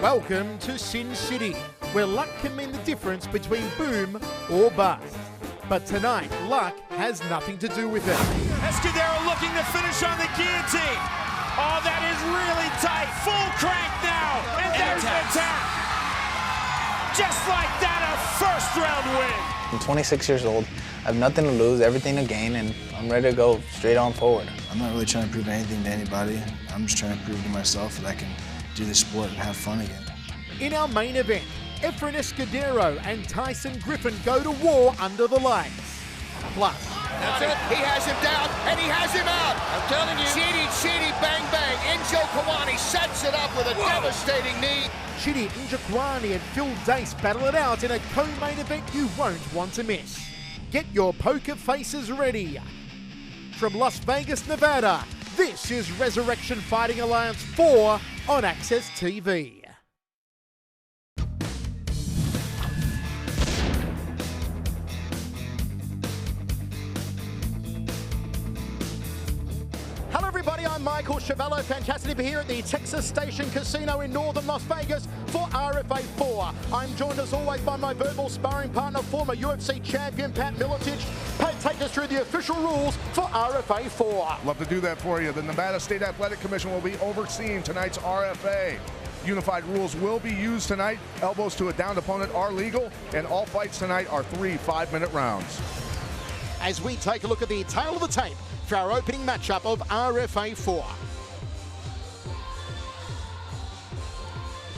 Welcome to Sin City, where luck can mean the difference between boom or bust. But tonight, luck has nothing to do with it. Escudero looking to finish on the guillotine. Oh, that is really tight. Full crank now. And there's the tap. Just like that, a first-round win. I'm 26 years old. I have nothing to lose, everything to gain, and I'm ready to go straight on forward. I'm not really trying to prove anything to anybody. I'm just trying to prove to myself that I can do this sport and have fun again. In our main event, Efrain Escudero and Tyson Griffin go to war under the lights. Plus, that's it. He has him down, and he has him out. I'm telling you. Chidi, bang, bang. Njokuani sets it up with a devastating knee. Chidi, Njokuani and Phil Dace battle it out in a co-main event you won't want to miss. Get your poker faces ready. From Las Vegas, Nevada, this is Resurrection Fighting Alliance 4 on Access TV. Hello everybody, I'm Michael Chavallo. Fantastic to be here at the Texas Station Casino in northern Las Vegas for RFA 4. I'm joined as always by my verbal sparring partner, former UFC champion Pat Miletich. Pat, take us through the official rules for RFA 4. Love to do that for you. The Nevada State Athletic Commission will be overseeing tonight's RFA. Unified rules will be used tonight. Elbows to a downed opponent are legal, and all fights tonight are 3 5-minute rounds. As we take a look at the tail of the tape for our opening matchup of RFA 4.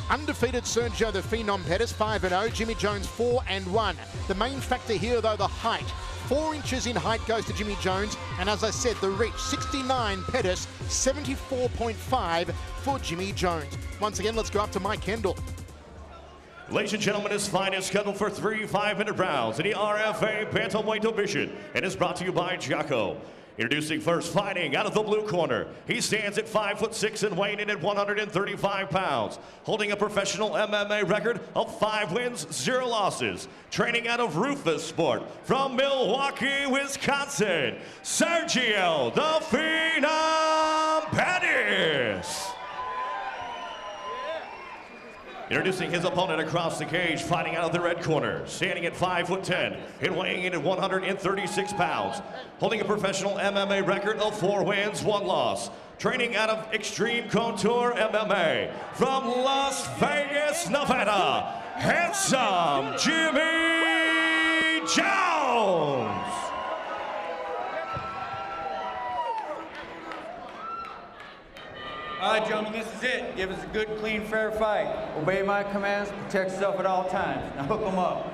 Undefeated Sergio the Phenom Pettis, 5-0. Jimmy Jones, 4-1. The main factor here, though, the height. 4 inches in height goes to Jimmy Jones, and as I said, the reach, 69 Pettis, 74.5 for Jimmy Jones. Once again, let's go up to Mike Kendall. Ladies and gentlemen, this fight is scheduled for 3 5-minute rounds in the RFA Bantamweight division and is brought to you by Jaco. Introducing first, fighting out of the blue corner. He stands at 5'6" and weighing in at 135 pounds, holding a professional MMA record of 5 wins, 0 losses. Training out of Rufus Sport from Milwaukee, Wisconsin, Sergio the Phenom Pettis. Introducing his opponent across the cage, fighting out of the red corner, standing at 5'10" and weighing in at 136 pounds, holding a professional MMA record of 4 wins, 1 loss. Training out of Extreme Couture MMA from Las Vegas, Nevada, handsome Jimmy Jones. All right, gentlemen, this is it. Give us a good, clean, fair fight. Obey my commands, protect yourself at all times. Now hook them up.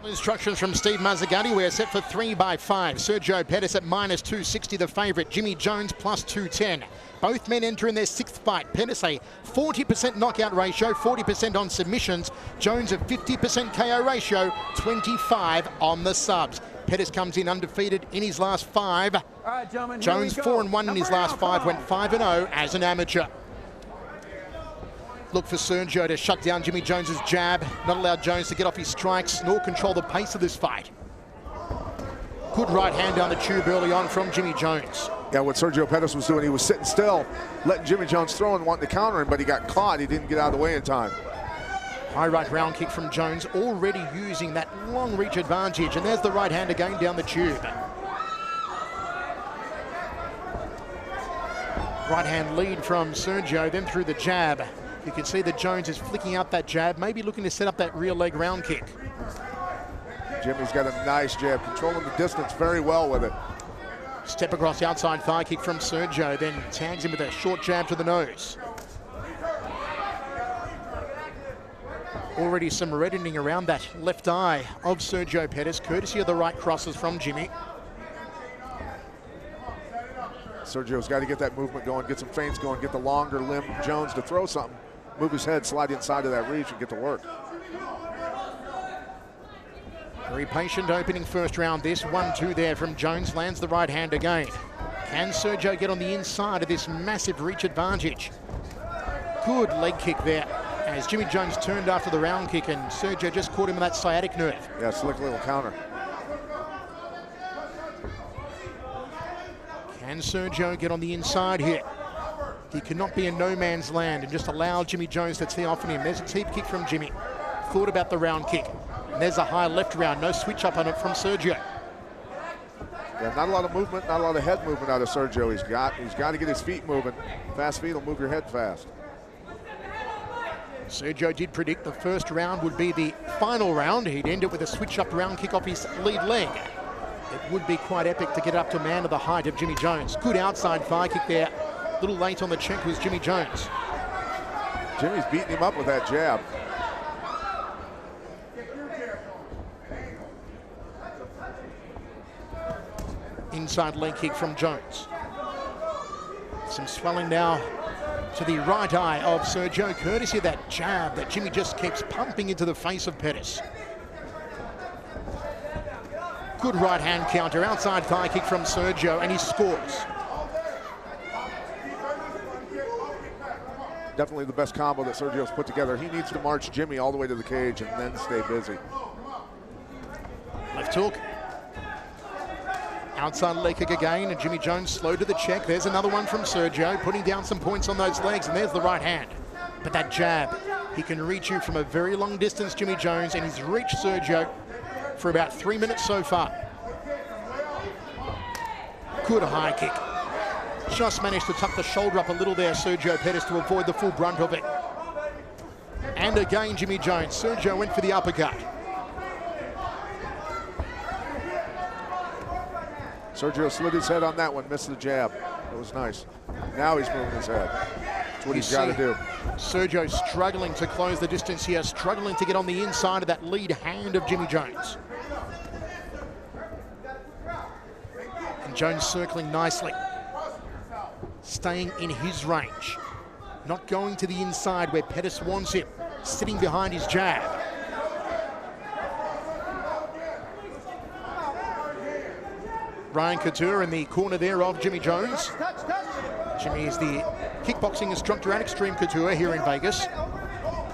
Instructions from Steve Mazzagatti. We're set for 3 by 5. Sergio Pettis at -260, the favorite. Jimmy Jones +210. Both men enter in their 6th fight. Pettis a 40% knockout ratio, 40% on submissions. Jones a 50% KO ratio, 25 on the subs. Pettis comes in undefeated in his last 5. All right, gentlemen, Jones 4-1 in his last 5, went 5-0 as an amateur. Look for Sergio to shut down Jimmy Jones's jab, not allow Jones to get off his strikes, nor control the pace of this fight. Good right hand down the tube early on from Jimmy Jones. Yeah, what Sergio Pettis was doing, he was sitting still, letting Jimmy Jones throw and wanting to counter him, but he got caught. He didn't get out of the way in time. High right round kick from Jones, already using that long reach advantage, and there's the right hand again down the tube. Right hand lead from Sergio, then through the jab. You can see that Jones is flicking out that jab, maybe looking to set up that rear leg round kick. Jimmy's got a nice jab, controlling the distance very well with it. Step across the outside thigh kick from Sergio, then tags him with a short jab to the nose. Already some reddening around that left eye of Sergio Pettis, courtesy of the right crosses from Jimmy. Sergio's got to get that movement going, get some feints going, get the longer limb Jones to throw something, move his head, slide inside of that reach and get to work. Very patient opening first round this. 1-2 there from Jones, lands the right hand again. Can Sergio get on the inside of this massive reach advantage? Good leg kick there, as Jimmy Jones turned after the round kick and Sergio just caught him in that sciatic nerve. Yeah, slick little counter. Can Sergio get on the inside here? He cannot be in no man's land and just allow Jimmy Jones to tee off on him. There's a teep kick from Jimmy. Thought about the round kick. And there's a high left round. No switch up on it from Sergio. Yeah, not a lot of movement, not a lot of head movement out of Sergio. He's got to get his feet moving. Fast feet will move your head fast. Sergio did predict the first round would be the final round. He'd end it with a switch-up round kick off his lead leg. It would be quite epic to get up to a man of the height of Jimmy Jones. Good outside thigh kick there. A little late on the check was Jimmy Jones. Jimmy's beating him up with that jab. Inside leg kick from Jones. Some swelling now to the right eye of Sergio, courtesy of that jab that Jimmy just keeps pumping into the face of Pettis. Good right hand counter, outside thigh kick from Sergio, and he scores. Definitely the best combo that Sergio's put together. He needs to march Jimmy all the way to the cage and then stay busy. Left hook. Outside leg kick again, and Jimmy Jones slow to the check. There's another one from Sergio, putting down some points on those legs, and there's the right hand. But that jab, he can reach you from a very long distance, Jimmy Jones, and he's reached Sergio for about 3 minutes so far. Good high kick. Just managed to tuck the shoulder up a little there, Sergio Pettis, to avoid the full brunt of it. And again, Jimmy Jones. Sergio went for the uppercut. Sergio slid his head on that one, missed the jab. It was nice. Now he's moving his head. That's what he's got to do. Sergio struggling to close the distance here, struggling to get on the inside of that lead hand of Jimmy Jones. And Jones circling nicely. Staying in his range. Not going to the inside where Pettis wants him. Sitting behind his jab. Ryan Couture in the corner there of Jimmy Jones. Jimmy is the kickboxing instructor at Extreme Couture here in Vegas.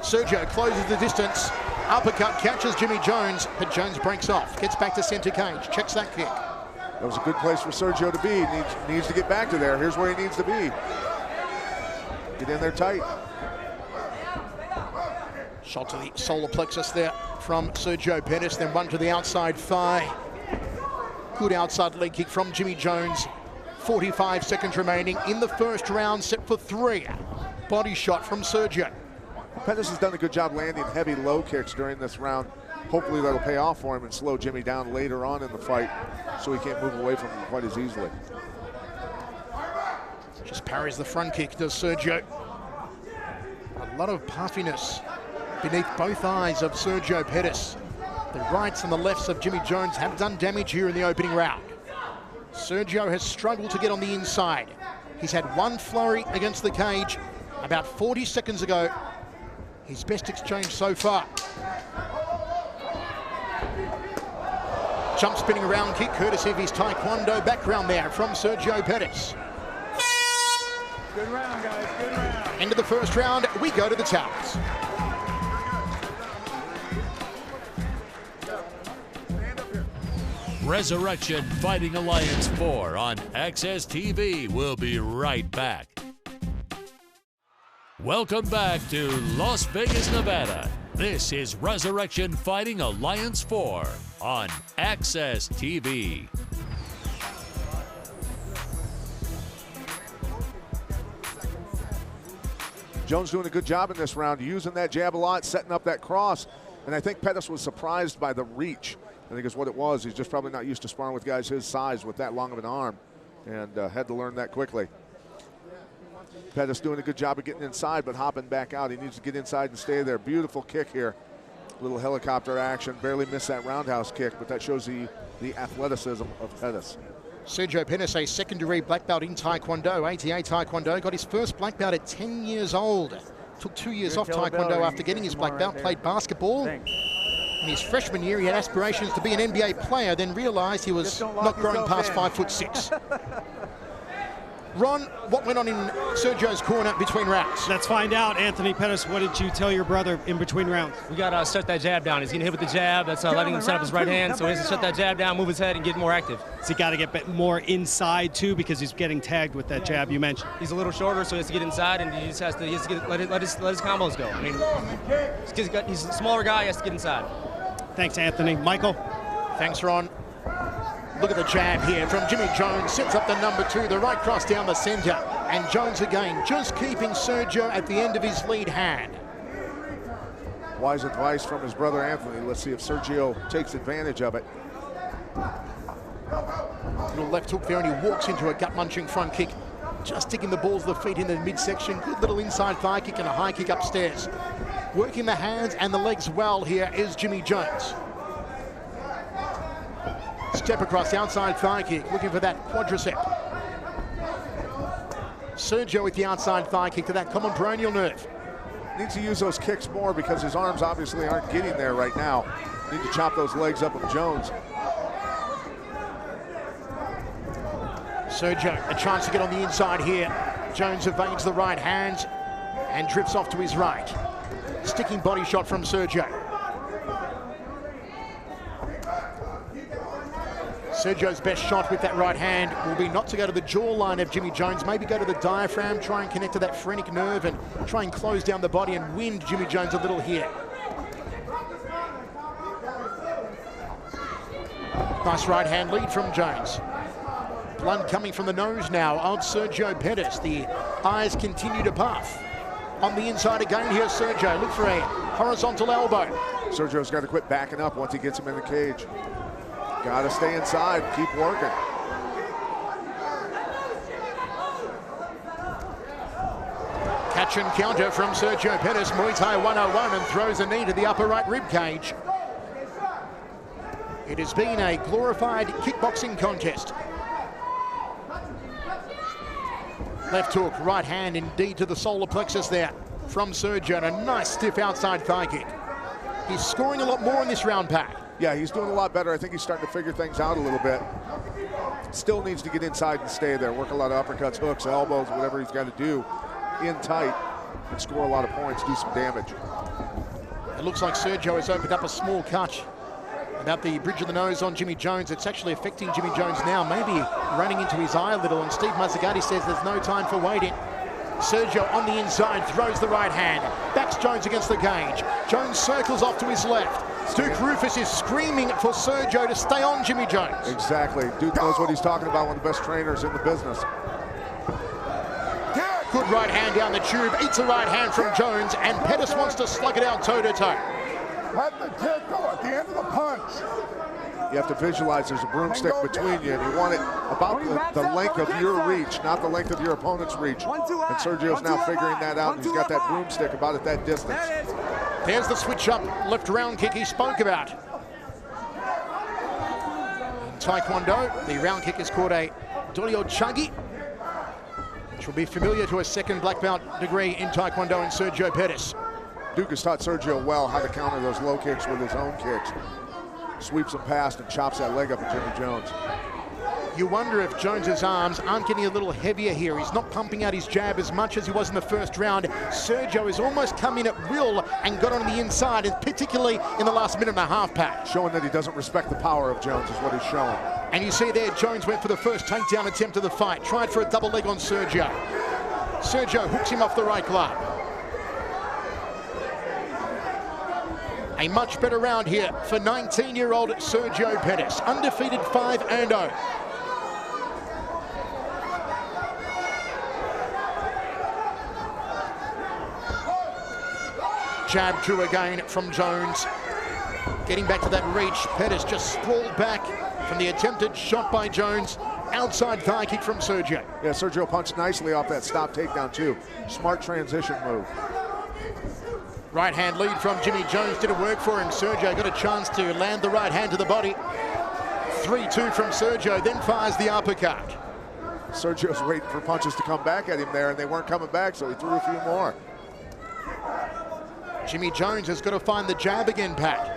Sergio closes the distance. Uppercut catches Jimmy Jones, but Jones breaks off. Gets back to center cage, checks that kick. That was a good place for Sergio to be. Needs to get back to there. Here's where he needs to be. Get in there tight. Shot to the solar plexus there from Sergio Pettis, then one to the outside thigh. Good outside leg kick from Jimmy Jones. 45 seconds remaining in the first round, set for 3. Body shot from Sergio. Pettis has done a good job landing heavy low kicks during this round. Hopefully that'll pay off for him and slow Jimmy down later on in the fight so he can't move away from him quite as easily. Just parries the front kick, does Sergio. A lot of puffiness beneath both eyes of Sergio Pettis. The rights and the lefts of Jimmy Jones have done damage here in the opening round. Sergio has struggled to get on the inside. He's had one flurry against the cage about 40 seconds ago. His best exchange so far. Jump spinning round kick, courtesy of his Taekwondo background there from Sergio Pettis. Good round, guys, good round. End of the first round, we go to the towels. Resurrection Fighting Alliance 4 on Access TV. We'll be right back. Welcome back to Las Vegas, Nevada. This is Resurrection Fighting Alliance 4 on Access TV. Jones doing a good job in this round, using that jab a lot, setting up that cross. And I think Pettis was surprised by the reach. I think is what it was. He's just probably not used to sparring with guys his size with that long of an arm, and had to learn that quickly. Pettis doing a good job of getting inside, but hopping back out. He needs to get inside and stay there. Beautiful kick here. Little helicopter action. Barely missed that roundhouse kick, but that shows the athleticism of Pettis. Sergio Pettis, a secondary black belt in Taekwondo, ATA Taekwondo. Got his first black belt at 10 years old. Took 2 years off Taekwondo after getting his black belt. Played basketball. In his freshman year, he had aspirations to be an NBA player, then realized he was not growing past 5'6". Ron, what went on in Sergio's corner between rounds? Let's find out. Anthony Pettis, what did you tell your brother in between rounds? We got to shut that jab down. He's going to hit with the jab. That's letting him set up his right hand. So he has to shut that jab down, move his head, and get more active. So he got to get more inside, too, because he's getting tagged with that jab you mentioned. He's a little shorter, so he has to get inside, and he just has to, let his combos go. I mean, he's a smaller guy. He has to get inside. Thanks, Anthony. Michael? Thanks, Ron. Look at the jab here from Jimmy Jones. Sets up the number 2, the right cross down the center. And Jones again, just keeping Sergio at the end of his lead hand. Wise advice from his brother Anthony. Let's see if Sergio takes advantage of it. Little left hook there, and he walks into a gut-munching front kick. Just sticking the balls of the feet in the midsection. Good little inside thigh kick and a high kick upstairs. Working the hands and the legs well here is Jimmy Jones. Step across the outside thigh kick, looking for that quadricep. Sergio with the outside thigh kick to that common peroneal nerve. Needs to use those kicks more because his arms obviously aren't getting there right now. Need to chop those legs up of Jones. Sergio, a chance to get on the inside here. Jones evades the right hand and drifts off to his right. Sticking body shot from Sergio. Sergio's best shot with that right hand will be not to go to the jawline of Jimmy Jones, maybe go to the diaphragm, try and connect to that phrenic nerve and try and close down the body and wind Jimmy Jones a little here. Nice right hand lead from Jones. Blood coming from the nose now of Sergio Pettis. The eyes continue to puff. On the inside again, here's Sergio. Look for a horizontal elbow. Sergio's got to quit backing up once he gets him in the cage. Got to stay inside, keep working. Catch and counter from Sergio Pettis. Muay Thai 101 and throws a knee to the upper right rib cage. It has been a glorified kickboxing contest. Left hook, right hand indeed to the solar plexus there from Sergio, and a nice stiff outside thigh kick. He's scoring a lot more in this round, Pat. Yeah, he's doing a lot better. I think he's starting to figure things out a little bit. Still needs to get inside and stay there. Work a lot of uppercuts, hooks, elbows, whatever he's got to do in tight and score a lot of points, do some damage. It looks like Sergio has opened up a small cut about the bridge of the nose on Jimmy Jones. It's actually affecting Jimmy Jones now, maybe running into his eye a little, and Steve Mazzagatti says there's no time for waiting. Sergio on the inside throws the right hand, backs Jones against the cage. Jones circles off to his left. Duke Rufus is screaming for Sergio to stay on Jimmy Jones. Exactly. Duke knows what he's talking about, one of the best trainers in the business. Good right hand down the tube, eats a right hand from Jones, and Pettis wants to slug it out toe-to-toe. Let the kick go at the end of the punch. You have to visualize there's a broomstick between you, and you want it about the length of your reach, not the length of your opponent's reach. And Sergio's now figuring that out, and he's got that broomstick about at that distance. There's the switch up left round kick he spoke about. In Taekwondo, the round kick is called a Dorio Chagi, which will be familiar to a second black belt degree in Taekwondo in Sergio Pettis. Duke has taught Sergio well how to counter those low kicks with his own kicks. Sweeps him past and chops that leg up at Jimmy Jones. You wonder if Jones's arms aren't getting a little heavier here. He's not pumping out his jab as much as he was in the first round. Sergio has almost come in at will and got on the inside, and particularly in the last minute and a half, Pat. Showing that he doesn't respect the power of Jones is what he's showing. And you see there, Jones went for the first takedown attempt of the fight. Tried for a double leg on Sergio. Sergio hooks him off the right glove. A much better round here for 19-year-old Sergio Pettis. Undefeated 5-0. Jab true again from Jones. Getting back to that reach, Pettis just sprawled back from the attempted shot by Jones. Outside thigh kick from Sergio. Yeah, Sergio punched nicely off that stop takedown too. Smart transition move. Right hand lead from Jimmy Jones didn't work for him. Sergio got a chance to land the right hand to the body. 3-2 from Sergio, then fires the uppercut. Sergio's waiting for punches to come back at him there, and they weren't coming back, so he threw a few more. Jimmy Jones has got to find the jab again, Pat.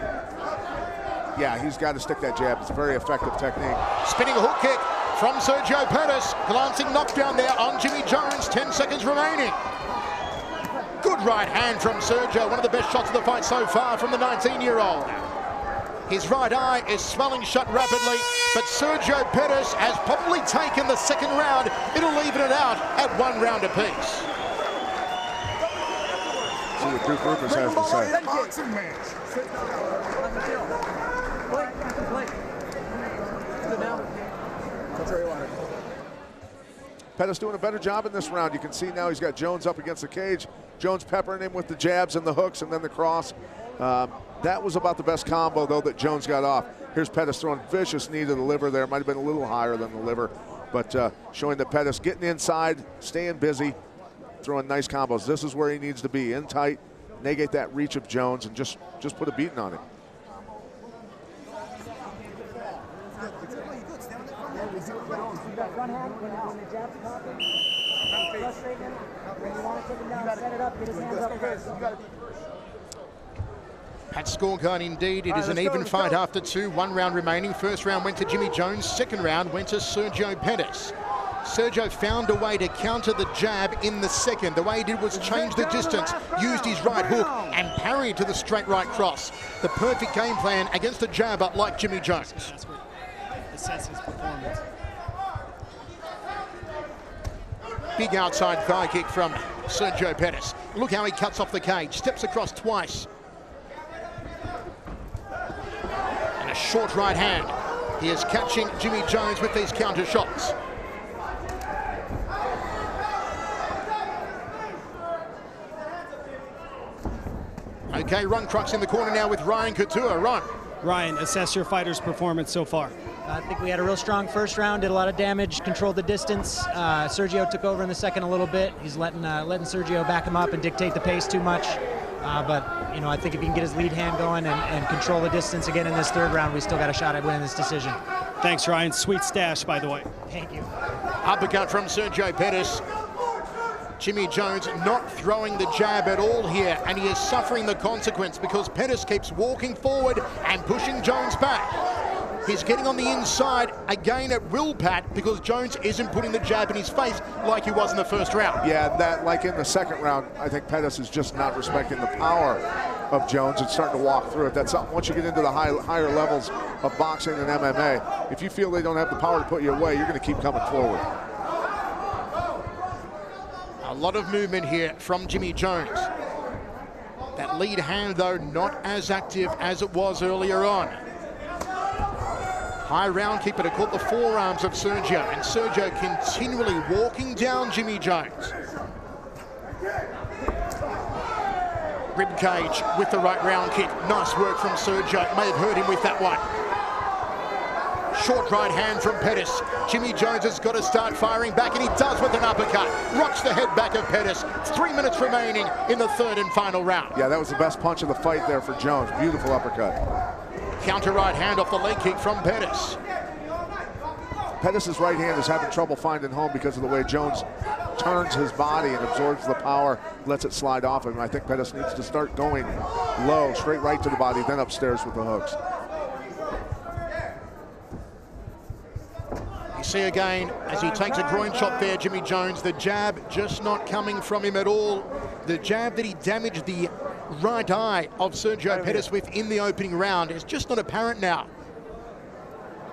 Yeah, he's got to stick that jab. It's a very effective technique. Spinning hook kick from Sergio Pettis. Glancing knockdown there on Jimmy Jones, 10 seconds remaining. Good right hand from Sergio, one of the best shots of the fight so far from the 19-year-old. His right eye is swelling shut rapidly, but Sergio Pettis has probably taken the second round. It'll even it out at 1 round apiece. See what Duke Rufus has to say. Boxing match. Pettis doing a better job in this round. You can see now he's got Jones up against the cage. Jones peppering him with the jabs and the hooks and then the cross. That was about the best combo, though, that Jones got off. Here's Pettis throwing vicious knee to the liver there. Might have been a little higher than the liver, but showing that Pettis getting inside, staying busy, throwing nice combos. This is where he needs to be, in tight, negate that reach of Jones, and just put a beating on him. Pat scorecard indeed. It is an even fight after 2. 1 round remaining. First round went to Jimmy Jones. Second round went to Sergio Pettis. Sergio found a way to counter the jab in the second. The way he did was change the distance, used his right hook and parried to the straight right cross. The perfect game plan against a jabber like Jimmy Jones. That's what assesses performance. Big outside thigh kick from Sergio Pettis. Look how he cuts off the cage, steps across twice. And a short right hand. He is catching Jimmy Jones with these counter shots. Okay, Ron Crux in the corner now with Ryan Couture. Ron. Ryan, assess your fighter's performance so far. I think we had a real strong first round, did a lot of damage, controlled the distance. Sergio took over in the second a little bit. He's letting Sergio back him up and dictate the pace too much. But, you know, I think if he can get his lead hand going and control the distance again in this third round, we still got a shot at winning this decision. Thanks, Ryan. Sweet stash, by the way. Thank you. Uppercut from Sergio Pettis. Jimmy Jones not throwing the jab at all here, and he is suffering the consequence because Pettis keeps walking forward and pushing Jones back. He's getting on the inside again at will, Pat, because Jones isn't putting the jab in his face like he was in the first round. Yeah, that like in the second round, I think Pettis is just not respecting the power of Jones and starting to walk through it. That's something, once you get into the higher levels of boxing and MMA, if you feel they don't have the power to put you away, you're going to keep coming forward. A lot of movement here from Jimmy Jones. That lead hand, though, not as active as it was earlier on. High round keeper to caught the forearms of Sergio, and Sergio continually walking down Jimmy Jones. Rib cage with the right round kick. Nice work from Sergio. May have hurt him with that one. Short right hand from Pettis. Jimmy Jones has got to start firing back, and he does with an uppercut. Rocks the head back of Pettis. 3 minutes remaining in the third and final round. Yeah, that was the best punch of the fight there for Jones. Beautiful uppercut. Counter right hand off the leg kick from Pettis. Pettis' right hand is having trouble finding home because of the way Jones turns his body and absorbs the power, lets it slide off him. I think Pettis needs to start going low, straight right to the body, then upstairs with the hooks. You see again, as he takes a groin shot there, Jimmy Jones, the jab just not coming from him at all. The jab that he damaged the right eye of Sergio Pettis with in the opening round is just not apparent now.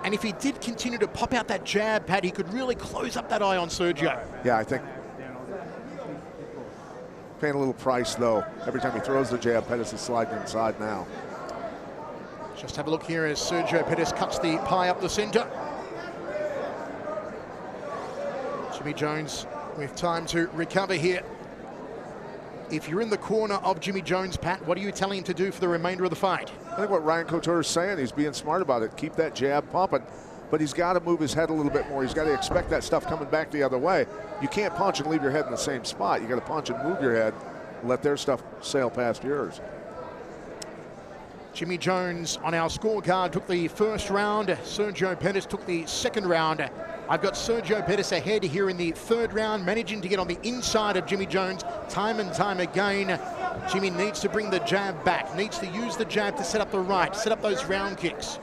And if he did continue to pop out that jab, Pat, he could really close up that eye on Sergio. Yeah, I think paying a little price, though. Every time he throws the jab, Pettis is sliding inside now. Just have a look here as Sergio Pettis cuts the pie up the center. Jimmy Jones with time to recover here. If you're in the corner of Jimmy Jones, Pat, what are you telling him to do for the remainder of the fight? I think what Ryan Couture is saying, he's being smart about it. Keep that jab pumping, but he's got to move his head a little bit more. He's got to expect that stuff coming back the other way. You can't punch and leave your head in the same spot. You got to punch and move your head, and let their stuff sail past yours. Jimmy Jones on our scorecard took the first round. Sergio Pettis took the second round. I've got Sergio Pettis ahead here in the third round, managing to get on the inside of Jimmy Jones time and time again. Jimmy needs to bring the jab back, needs to use the jab to set up the right, set up those round kicks.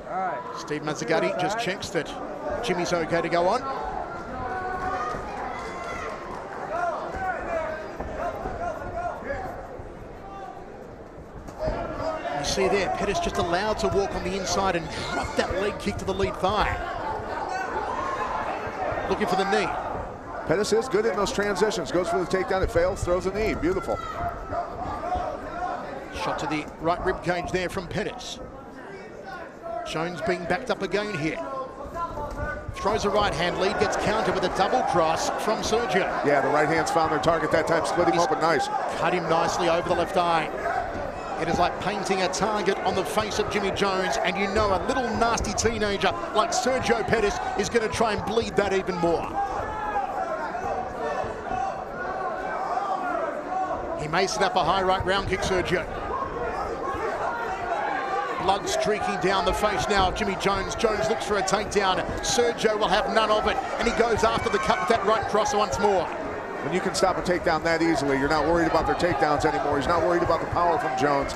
All right. Steve Mazzagatti just checks that Jimmy's okay to go on. You see there, Pettis just allowed to walk on the inside and drop that leg kick to the lead thigh. Looking for the knee. Pettis is good in those transitions. Goes for the takedown, it fails, throws a knee. Beautiful. Shot to the right rib cage there from Pettis. Jones being backed up again here. Throws a right hand lead, gets countered with a double cross from Sergio. Yeah, the right hand's found their target that time, split him open nice. Cut him nicely over the left eye. It is like painting a target on the face of Jimmy Jones, and you know a little nasty teenager like Sergio Pettis is going to try and bleed that even more. He may set up a high right round kick, Sergio. Blood streaking down the face now of Jimmy Jones. Jones looks for a takedown. Sergio will have none of it, and he goes after the cut with that right cross once more. When you can stop a takedown that easily, you're not worried about their takedowns anymore. He's not worried about the power from Jones.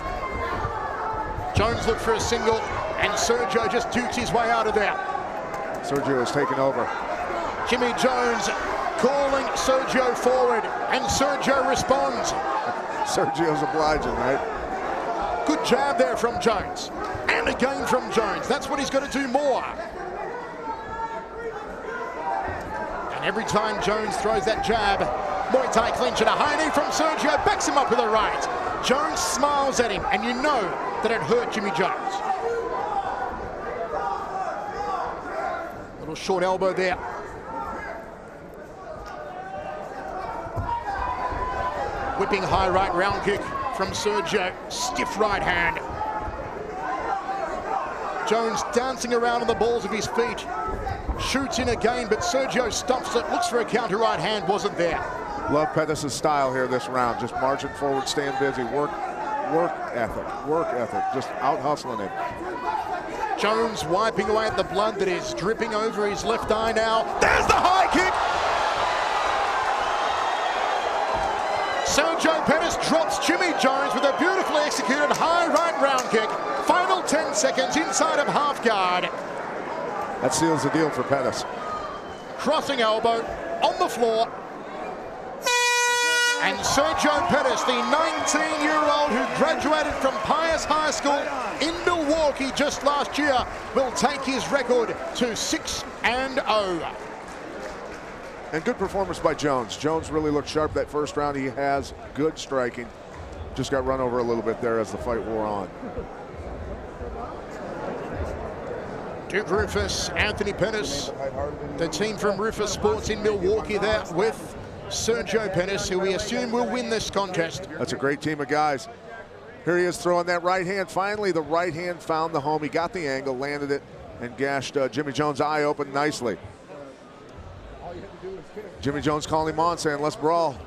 Jones looked for a single, and Sergio just dukes his way out of there. Sergio is taking over. Jimmy Jones calling Sergio forward, and Sergio responds. Sergio's obliging, right? Good jab there from Jones. And again from Jones. That's what he's got to do more. And every time Jones throws that jab, Muay Thai clinch and a high knee from Sergio, backs him up with a right. Jones smiles at him, and you know that it hurt Jimmy Jones. Little short elbow there. Whipping high right round kick from Sergio, stiff right hand. Jones dancing around on the balls of his feet. Shoots in again, but Sergio stuffs it, looks for a counter right hand, wasn't there. Love Pettis' style here this round. Just marching forward, staying busy, work ethic, just out hustling it. Jones wiping away at the blood that is dripping over his left eye now. There's the high kick! Sergio Pettis drops Jimmy Jones with a beautifully executed high right round kick. Final 10 seconds inside of half guard. That seals the deal for Pettis. Crossing elbow on the floor. And Sergio Pettis, the 19-year-old who graduated from Pius High School in Milwaukee just last year, will take his record to 6-0. And good performance by Jones. Jones really looked sharp that first round. He has good striking. Just got run over a little bit there as the fight wore on. Duke Rufus, Anthony Pettis, the team from Rufus Sports in Milwaukee there with Sergio Pettis, who we assume will win this contest. That's a great team of guys. Here he is throwing that right hand. Finally, the right hand found the home. He got the angle, landed it, and gashed Jimmy Jones' eye open nicely. Jimmy Jones calling him on, saying, let's brawl.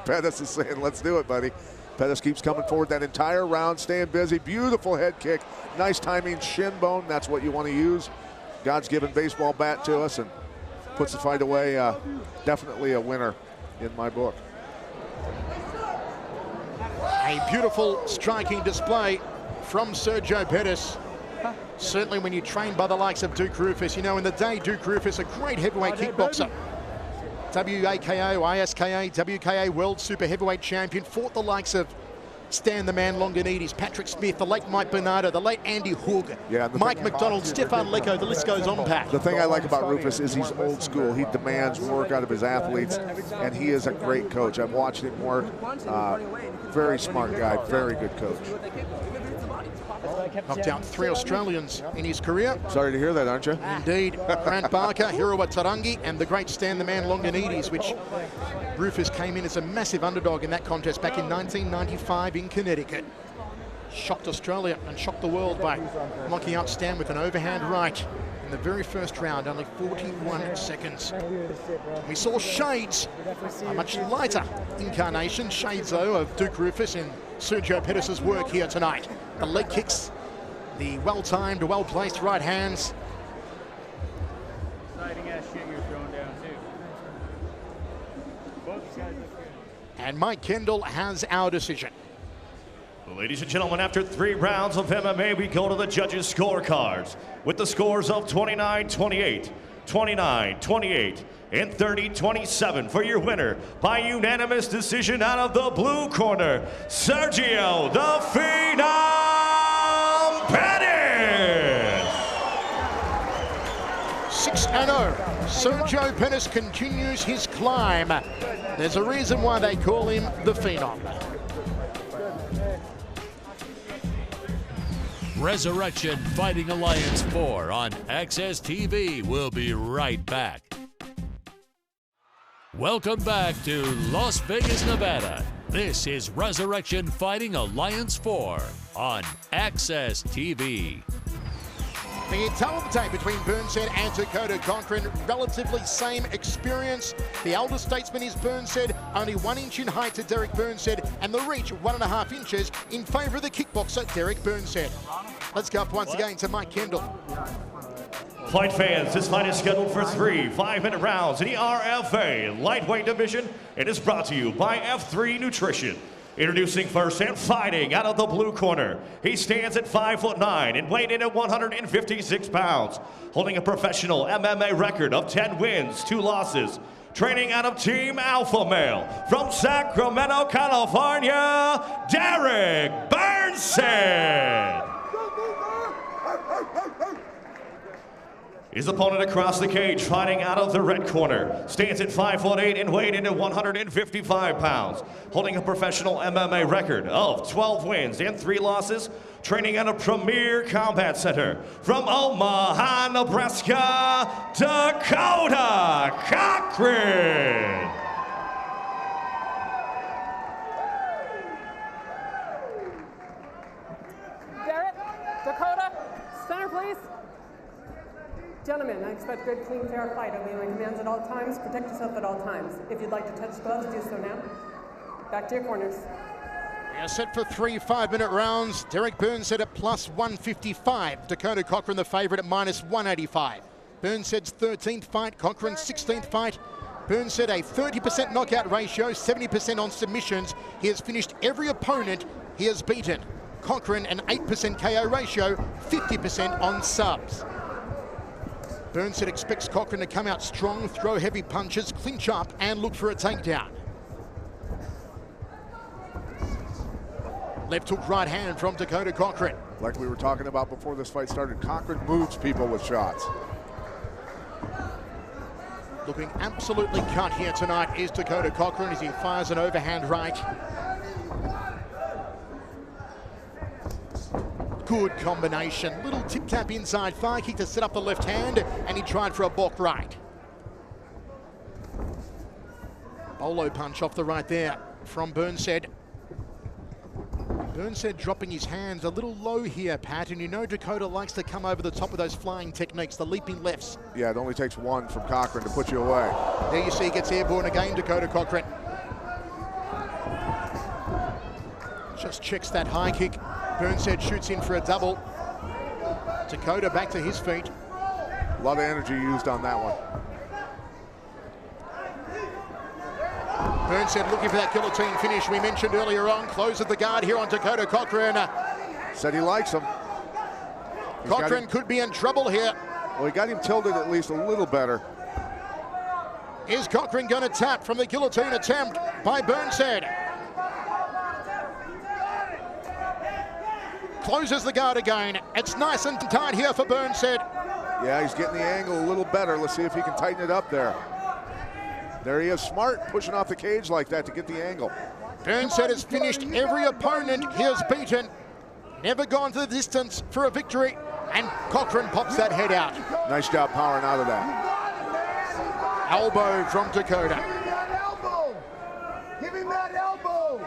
Pettis is saying, let's do it, buddy. Pettis keeps coming forward that entire round, staying busy. Beautiful head kick. Nice timing, shin bone. That's what you want to use. God's given baseball bat to us and puts the fight away. Definitely a winner in my book. A beautiful striking display from Sergio Pettis. Certainly when you train by the likes of Duke Rufus, you know, in the day, Duke Rufus, a great heavyweight kickboxer. WAKO, ISKA, WKA World Super Heavyweight Champion, fought the likes of Stan the Man Longanides, Patrick Smith, the late Mike Bernardo, the late Andy Hoog, Mike McDonald, Stefan Lecco, the list goes on, Pat. The thing I like about Rufus is he's old school. He demands work out of his athletes, and he is a great coach. I've watched him work. Very smart guy, very good coach. Knocked out 3 Australians in his career. Sorry to hear that, aren't you? Indeed. Grant Barker, Hirawa Tarangi, and the great Stan the Man Longanides, which Rufus came in as a massive underdog in that contest back in 1995 in Connecticut. Shocked Australia and shocked the world by knocking out Stan with an overhand right in the very first round, only 41 seconds. We saw shades, a much lighter incarnation, shades though, of Duke Rufus and Sergio Pettis' work here tonight. The leg kicks, the well-timed, well-placed right hands. And Mike Kendall has our decision. Ladies and gentlemen, after 3 rounds of MMA, we go to the judges' scorecards with the scores of 29-28, 29-28, and 30-27 for your winner by unanimous decision out of the blue corner, Sergio the Phenom Pettis. 6-0. Sergio Pettis continues his climb. There's a reason why they call him the Phenom. Resurrection Fighting Alliance 4 on Access TV. We'll be right back. Welcome back to Las Vegas, Nevada. This is Resurrection Fighting Alliance 4 on Access TV. The tape between Burnshead and Dakota Cochran, relatively same experience. The elder statesman is Burnshead, only 1 inch in height to Derrick Burnshead, and the reach 1.5 inches in favour of the kickboxer Derrick Burnshead. Let's go up once again to Mike Kendall. Fight fans, this fight is scheduled for 3 5-minute rounds in the RFA lightweight division. It is brought to you by F3 Nutrition. Introducing first and fighting out of the blue corner. He stands at 5'9" and weighed in at 156 pounds. Holding a professional MMA record of 10 wins, 2 losses. Training out of Team Alpha Male from Sacramento, California, Derrick Burnshead. His opponent across the cage, fighting out of the red corner, stands at 5'8" and weighed in at 155 pounds. Holding a professional MMA record of 12 wins and 3 losses. Training at a premier combat center from Omaha, Nebraska, Dakota Cochran. Derrick, Dakota, center please. Gentlemen, I expect good, clean, fair fight. I'll be my commands at all times. Protect yourself at all times. If you'd like to touch gloves, do so now. Back to your corners. We are set for 3 5-minute rounds. Derrick Burnshead at plus 155. Dakota Cochran the favourite at minus 185. Burnshead's 13th fight, Cochran's 16th fight. Burnshead a 30% knockout ratio, 70% on submissions. He has finished every opponent he has beaten. Cochran an 8% KO ratio, 50% on subs. Burnshead expects Cochran to come out strong, throw heavy punches, clinch up, and look for a takedown. Left hook right hand from Dakota Cochran. Like we were talking about before this fight started, Cochran moves people with shots. Looking absolutely cut here tonight is Dakota Cochran as he fires an overhand right. Good combination. Little tip tap inside thigh kick to set up the left hand, and he tried for a balk right. Bolo punch off the right there from Burnshead. Burnshead dropping his hands a little low here, Pat, and you know Dakota likes to come over the top of those flying techniques, the leaping lefts. Yeah, it only takes 1 from Cochran to put you away. There you see he gets airborne again, Dakota Cochran. Just checks that high kick. Burnshead shoots in for a double. Dakota back to his feet. A lot of energy used on that one. Burnshead looking for that guillotine finish we mentioned earlier on. Closes the guard here on Dakota Cochran. Said he likes him. Cochran could be in trouble here. Well, he got him tilted at least a little better. Is Cochran going to tap from the guillotine attempt by Burnshead? Closes the guard again. It's nice and tight here for Burnshead. Yeah, he's getting the angle a little better. Let's see if he can tighten it up there. There he is, smart, pushing off the cage like that to get the angle. Burnshead has finished every opponent he has beaten. Never gone to the distance for a victory. And Cochran pops that head out. Nice job powering out of that. Elbow from Dakota. Give him that elbow!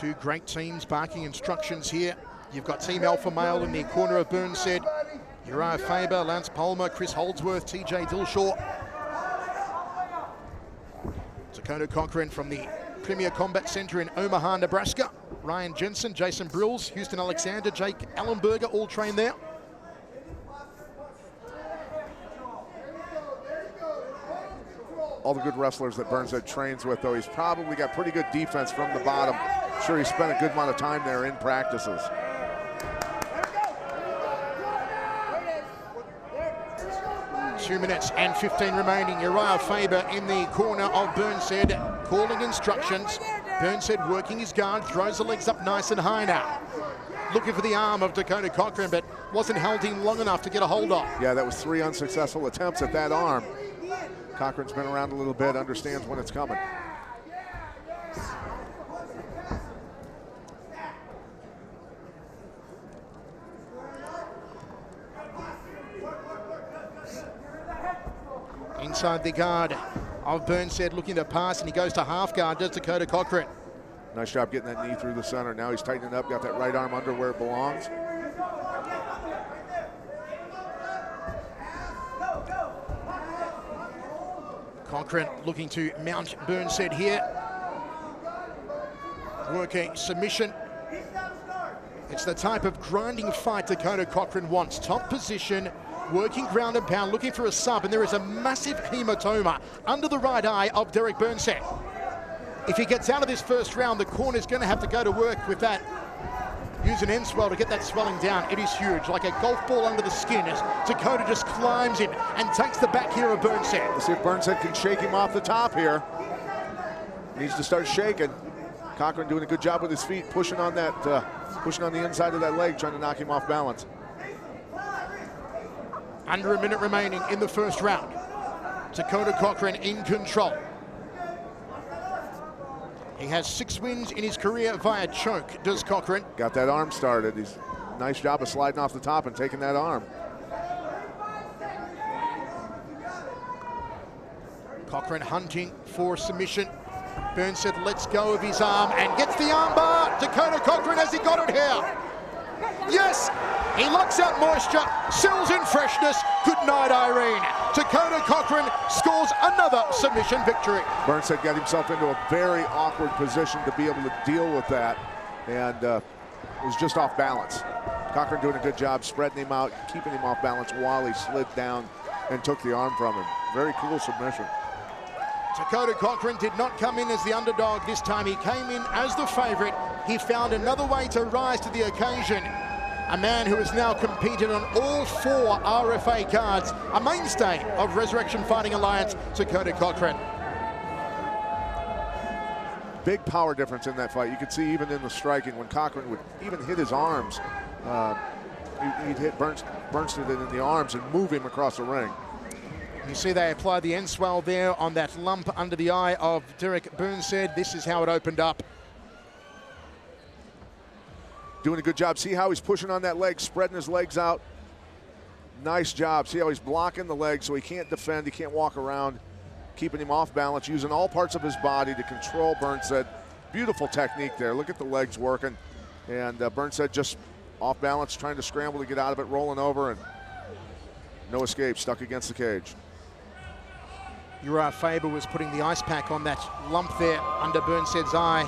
Two great teams barking instructions here. You've got Team Alpha Male in the corner of Burnshead. Uriah Faber, Lance Palmer, Chris Holdsworth, TJ Dillashaw. Dakota Cochran from the Premier Combat Center in Omaha, Nebraska. Ryan Jensen, Jason Brills, Houston Alexander, Jake Allenberger, all trained there. all the good wrestlers that Burnside trains with, though he's probably got pretty good defense from the bottom. I'm sure he spent a good amount of time there in practices. Two minutes and 15 remaining. Uriah Faber in the corner of Burnside, calling instructions. Burnside working his guard, throws the legs up nice and high now. Looking for the arm of Dakota Cochran, but wasn't held in long enough to get a hold of. Yeah, that was 3 unsuccessful attempts at that arm. Cochran's been around a little bit, understands when it's coming. Inside the guard of Burnside, looking to pass, and he goes to half guard, does Dakota Cochran. Nice job getting that knee through the center. Now he's tightening up, got that right arm under where it belongs. Cochran looking to mount Burnside here. Working submission. It's the type of grinding fight Dakota Cochran wants. Top position, working ground and pound, looking for a sub, and there is a massive hematoma under the right eye of Derrick Burnside. If he gets out of this first round, the corner's going to have to go to work with that. Use an end swell to get that swelling down. It is huge, like a golf ball under the skin as Dakota just climbs in and takes the back here of Burnside. Let's see if Burnside can shake him off the top here. Needs to start shaking. Cochran doing a good job with his feet, pushing on that, pushing on the inside of that leg, trying to knock him off balance. Under a minute remaining in the first round. Dakota Cochran in control. He has 6 wins in his career via choke, does Cochran. Got that arm started. He's nice job of sliding off the top and taking that arm. Cochran hunting for submission. Burnside lets go of his arm and gets the arm bar. Dakota Cochran, has he got it here? Yes, he locks out moisture, seals in freshness. Good night, Irene. Dakota Cochran scores another submission victory. Burnside got himself into a very awkward position to be able to deal with that, and was just off balance. Cochran doing a good job spreading him out, keeping him off balance while he slid down and took the arm from him. Very cool submission. Dakota Cochran did not come in as the underdog this time. He came in as the favorite. He found another way to rise to the occasion. A man who has now competed on all 4 RFA cards, a mainstay of Resurrection Fighting Alliance, Dakota Cochran. Big power difference in that fight. You could see even in the striking when Cochran would even hit his arms. He'd hit Burnside in the arms and move him across the ring. You see they apply the end swell there on that lump under the eye of Derrick Burnside. This is how it opened up. Doing a good job. See how he's pushing on that leg, spreading his legs out. Nice job. See how he's blocking the leg so he can't defend, he can't walk around, keeping him off balance, using all parts of his body to control Burnside. Beautiful technique there. Look at the legs working. And Burnside just off balance, trying to scramble to get out of it, rolling over, and no escape, stuck against the cage. Uriah Faber was putting the ice pack on that lump there under Burnside's eye.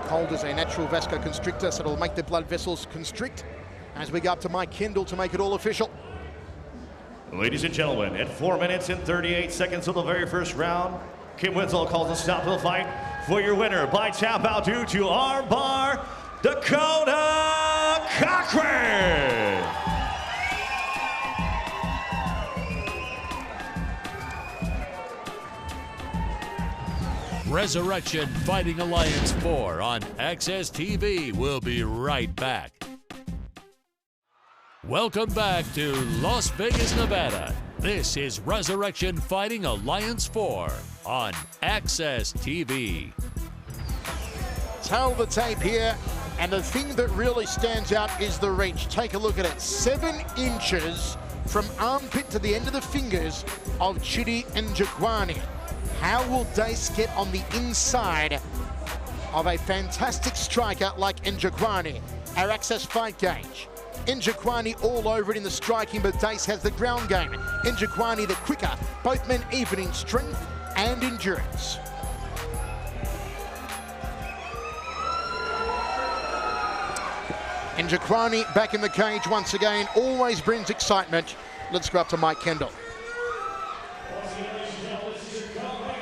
Cold as a natural vasoconstrictor, so it'll make the blood vessels constrict as we go up to Mike Kendall to make it all official. Ladies and gentlemen, at 4 minutes and 38 seconds of the very first round, Kim Winslow calls a stop to the fight for your winner by tap out due to arm bar, Dakota Cochran. Resurrection Fighting Alliance 4 on Access TV. We'll be right back. Welcome back to Las Vegas, Nevada. This is Resurrection Fighting Alliance 4 on Access TV. Tell the tape here, and the thing that really stands out is the reach. Take a look at it. 7 inches from armpit to the end of the fingers of Chidi and Njokuani. How will Dice get on the inside of a fantastic striker like Njokuani? Our Access fight gauge. Njokuani all over it in the striking, but Dice has the ground game. Njokuani the quicker, both men even in strength and endurance. Njokuani back in the cage once again, always brings excitement. Let's go up to Mike Kendall.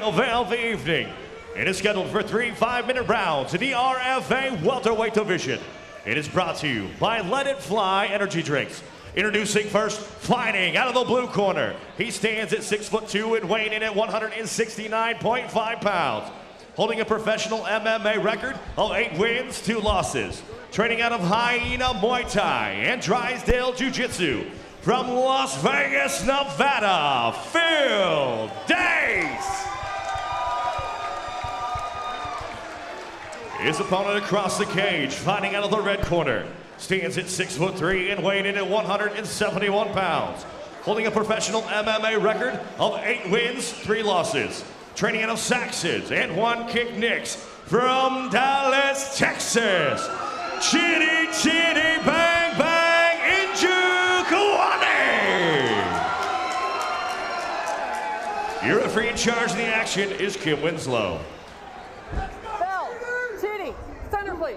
of the evening. It is scheduled for 3 5-minute rounds in the RFA welterweight division. It is brought to you by Let It Fly Energy Drinks. Introducing first, fighting out of the blue corner. He stands at 6'2" and weighing in at 169.5 pounds. Holding a professional MMA record of 8 wins, 2 losses. Training out of Hyena Muay Thai and Drysdale Jiu-Jitsu. From Las Vegas, Nevada, Phil Dace. His opponent across the cage, fighting out of the red corner. Stands at 6'3" and weighing in at 171 pounds. Holding a professional MMA record of 8 wins, 3 losses. Training out of Saxons and One Kick Nicks from Dallas, Texas. Chidi Bang Bang Njokuani. Your referee in charge of the action is Kim Winslow. Chidi, center please.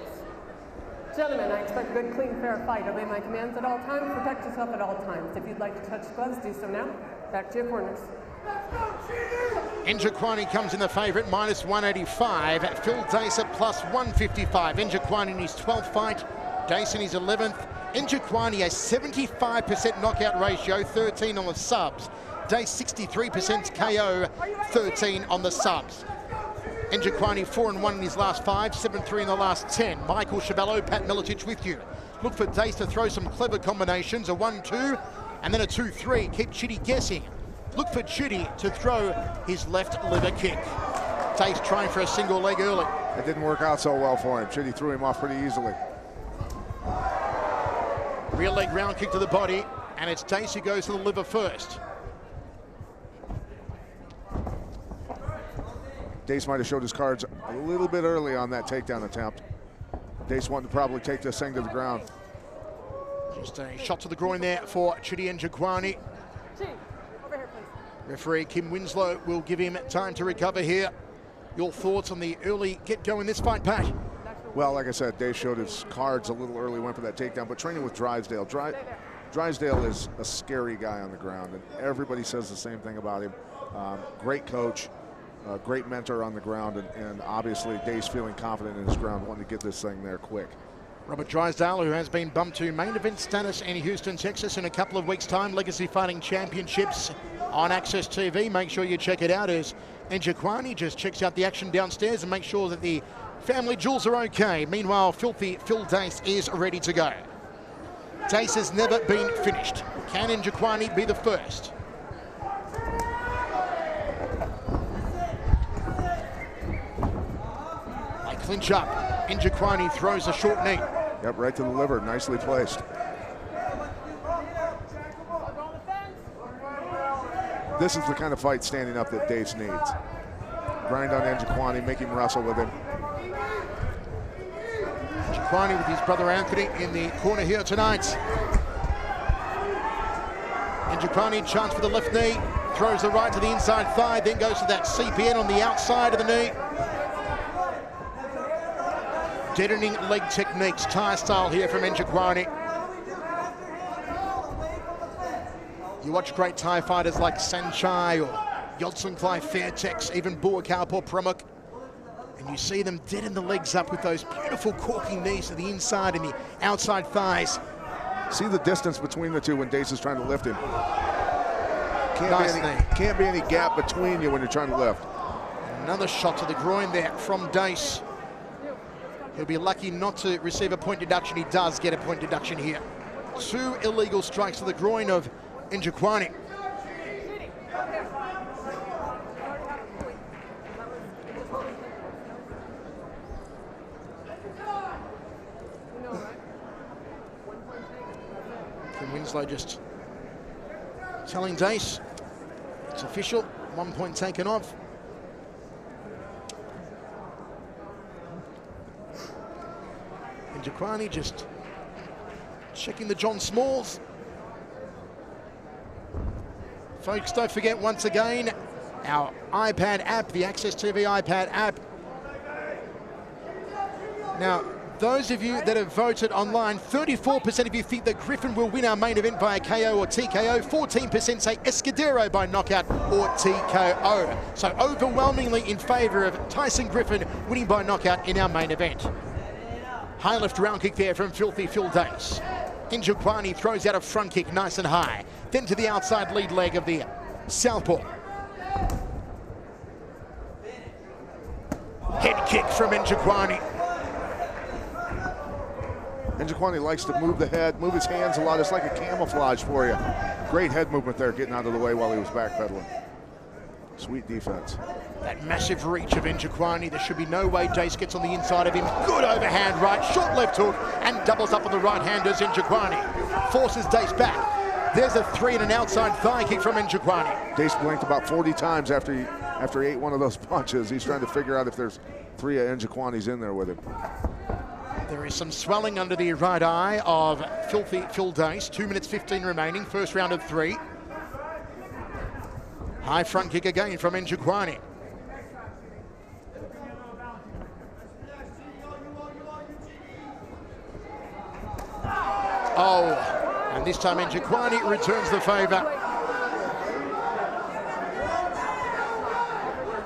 Gentlemen, I expect a good, clean, fair fight. Obey my commands at all times. Protect yourself at all times. If you'd like to touch gloves, do so now. Back to your corners. Njokuani comes in the favourite, minus 185. Phil Dace at plus 155. Njokuani in his 12th fight. Dace in his 11th. Njokuani a 75% knockout ratio, 13 on the subs. Dace 63% KO, 13 on the subs. Njokuani 4-1 in his last 5, 7-3 in the last 10. Michael Chavallo, Pat Miletich with you. Look for Dace to throw some clever combinations, a 1-2 and then a 2-3. Keep Chidi guessing. Look for Chidi to throw his left liver kick. Dace trying for a single leg early. It didn't work out so well for him. Chidi threw him off pretty easily. Rear leg round kick to the body, and it's Dace who goes to the liver first. Dace might have showed his cards a little bit early on that takedown attempt. Dace wanted to probably take this thing to the ground. Just a shot to the groin there for Chidi Njokuani. Referee Kim Winslow will give him time to recover here. Your thoughts on the early get-go in this fight, Pat? Well, like I said, Dave showed his cards a little early, went for that takedown, but training with Drysdale. Drysdale is a scary guy on the ground, and everybody says the same thing about him. Great coach, great mentor on the ground, and obviously Dave's feeling confident in his ground, wanting to get this thing there quick. Robert Drysdale, who has been bumped to main event status in Houston, Texas in a couple of weeks' time. Legacy Fighting Championships on Access TV. Make sure you check it out as Njokuani just checks out the action downstairs and makes sure that the family jewels are okay. Meanwhile, filthy Phil Dace is ready to go. Dace has never been finished. Can Njokuani be the first? They clinch up. Njokuani throws a short knee. Yep, right to the liver, nicely placed. This is the kind of fight standing up that Dace needs. Grind on Njokuani, make him wrestle with him. Njokuani with his brother Anthony in the corner here tonight. Njokuani chance for the left knee, throws the right to the inside thigh, then goes to that CPN on the outside of the knee. Deadening leg techniques, Thai style here from Njokuani. You watch great Thai fighters like Sanchai or Yodsanklai Fairtex, even Buakapo Pramuk, and you see them deaden the legs up with those beautiful corking knees to the inside and the outside thighs. See the distance between the two when Dace is trying to lift him. Nice Can't be any gap between you when you're trying to lift. Another shot to the groin there from Dace. He'll be lucky not to receive a point deduction. He does get a point deduction here. 2 illegal strikes to the groin of Njokuani. Kim Winslow just telling Dace it's official, 1 point taken off. Njokuani just checking the John Smalls. Folks, don't forget once again, our iPad app, the Access TV iPad app. Now, those of you that have voted online, 34% of you think that Griffin will win our main event via KO or TKO. 14% say Escudero by knockout or TKO. So overwhelmingly in favour of Tyson Griffin winning by knockout in our main event. High left round kick there from Filthy Phil Dace. Njokuani throws out a front kick nice and high. Then to the outside lead leg of the southpaw. Head kick from Njokuani. Njokuani likes to move the head, move his hands a lot. It's like a camouflage for you. Great head movement there, getting out of the way while he was backpedaling. Sweet defense. That massive reach of Njokuani. There should be no way Dace gets on the inside of him. Good overhand right, short left hook, and doubles up on the right hand as Njokuani forces Dace back. There's a 3 and an outside thigh kick from Njokuani. Dace blinked about 40 times after he ate one of those punches. He's trying to figure out if there's 3 of Njokuani's in there with him. There is some swelling under the right eye of Filthy Phil Dace. 2 minutes 15 remaining, first round of 3. High front kick again from Njokuani. Oh, and this time Njokuani returns the favour.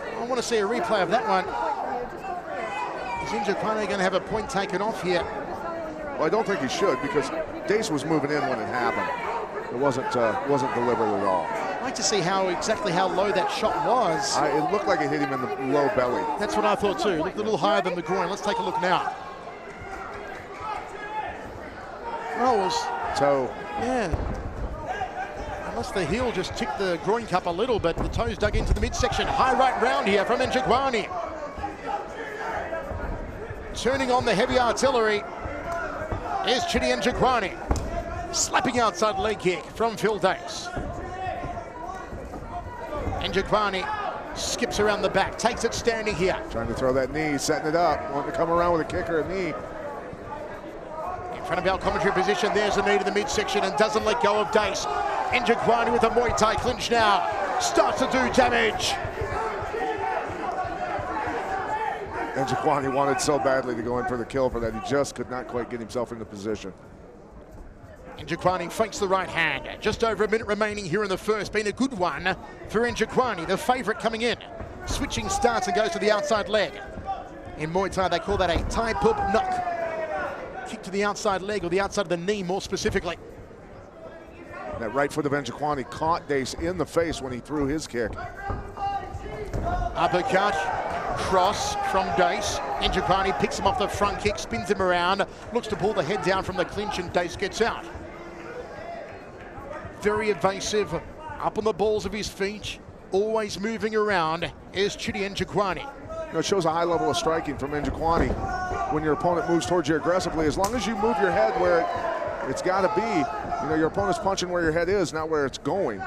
I want to see a replay of that one. Is Njokuani going to have a point taken off here? Well, I don't think he should, because Dace was moving in when it happened. It wasn't deliberate at all. I'd like to see exactly how low that shot was. It looked like it hit him in the low belly. That's what I thought too. It looked a little higher than the groin. Let's take a look now. Oh, toe. Yeah. Unless the heel just ticked the groin cup a little, but the toes dug into the midsection. High right round here from Njokuani. Turning on the heavy artillery is Chidi Njokuani. Slapping outside leg kick from Phil Dace. Njokuani skips around the back, takes it standing here. Trying to throw that knee, setting it up, wanting to come around with a kick or a knee. In front of our commentary position, there's a knee to the midsection and doesn't let go of Dace. Njokuani with a Muay Thai clinch now. Starts to do damage. Njokuani wanted so badly to go in for the kill for that. He just could not quite get himself into position. Njokuani fakes the right hand. Just over a minute remaining here in the first. Been a good one for Njokuani, the favourite coming in. Switching starts and goes to the outside leg. In Muay Thai, they call that a Thai pub knock. Kick to the outside leg, or the outside of the knee more specifically. That right foot of Njokuani caught Dace in the face when he threw his kick. Uppercut, cross from Dace. Njokuani picks him off the front kick, spins him around, looks to pull the head down from the clinch, and Dace gets out. Very evasive, up on the balls of his feet, always moving around is Chidi Njokuani. You know, it shows a high level of striking from Njokuani. When your opponent moves towards you aggressively, as long as you move your head where it's got to be, you know, your opponent's punching where your head is, not where it's going.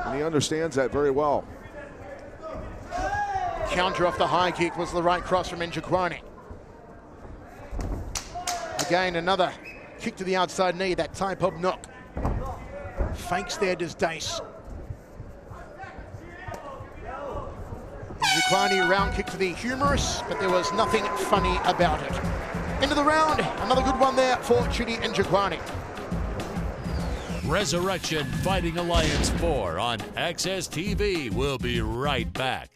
And he understands that very well. Counter off the high kick was the right cross from Njokuani. Again, another kick to the outside knee, that Thai pub knock. Fakes there, does Dace. Njokuani round kick to the humerus, but there was nothing funny about it. Into the round, another good one there for Chidi Njokuani. Resurrection Fighting Alliance 4 on Access TV. We'll be right back.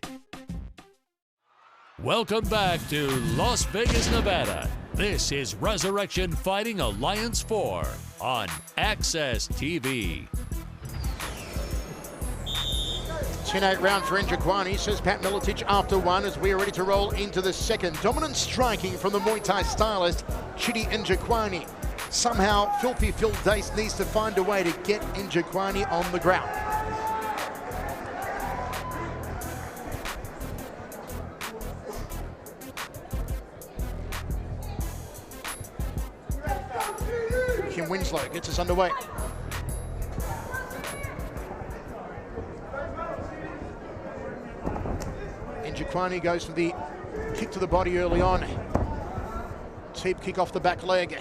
Welcome back to Las Vegas, Nevada. This is Resurrection Fighting Alliance 4 on Access TV. 10-8 round for Njokuani, says Pat Miletich after one, as we are ready to roll into the second. Dominant striking from the Muay Thai stylist, Chidi Njokuani. Somehow, Filthy Phil Dace needs to find a way to get Njokuani on the ground. Kim Winslow gets us underway. Njokuani goes for the kick to the body early on. Teep kick off the back leg.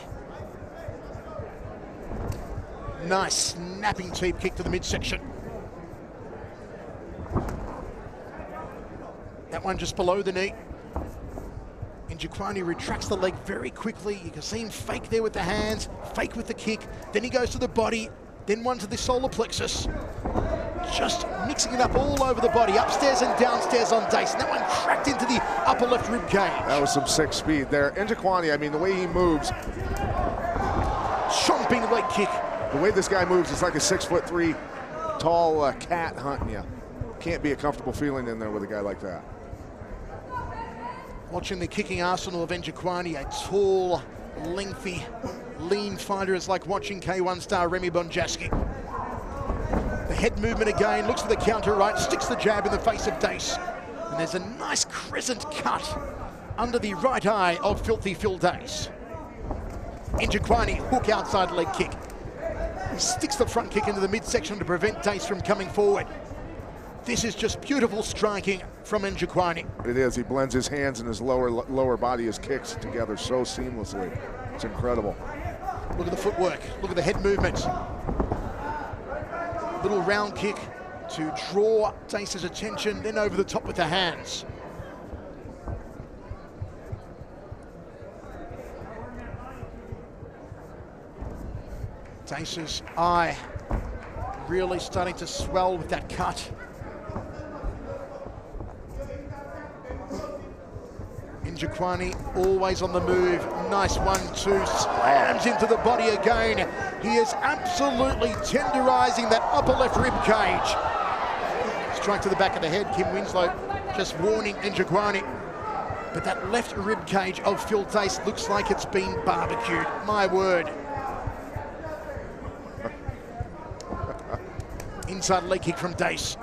Nice snapping teep kick to the midsection. That one just below the knee. Njokuani retracts the leg very quickly. You can see him fake there with the hands, fake with the kick. Then he goes to the body, then one to the solar plexus. Just mixing it up all over the body, upstairs and downstairs on Dace. And that one cracked into the upper left rib cage. That was some sick speed there. Njokuani, I mean, the way he moves. Chomping leg kick. The way this guy moves, it's like a 6'3" tall cat hunting you. Can't be a comfortable feeling in there with a guy like that. Watching the kicking arsenal of Njokuani, a tall, lengthy, lean fighter is like watching K1 star Remy Bonjaski. The head movement again, looks for the counter right, sticks the jab in the face of Dace. And there's a nice crescent cut under the right eye of Filthy Phil Dace. Njokuani, hook outside leg kick. He sticks the front kick into the midsection to prevent Dace from coming forward. This is just beautiful striking from Njokuani. It is. He blends his hands and his lower body, his kicks together so seamlessly. It's incredible. Look at the footwork. Look at the head movement. Little round kick to draw Dace's attention, then over the top with the hands. Dace's eye really starting to swell with that cut. Njokuani always on the move. Nice 1-2, slams into the body again. He is absolutely tenderizing that upper left rib cage. Strike to the back of the head. Kim Winslow just warning Njokuani. But that left rib cage of Phil Dace looks like it's been barbecued. My word. Inside leg kick from Dace.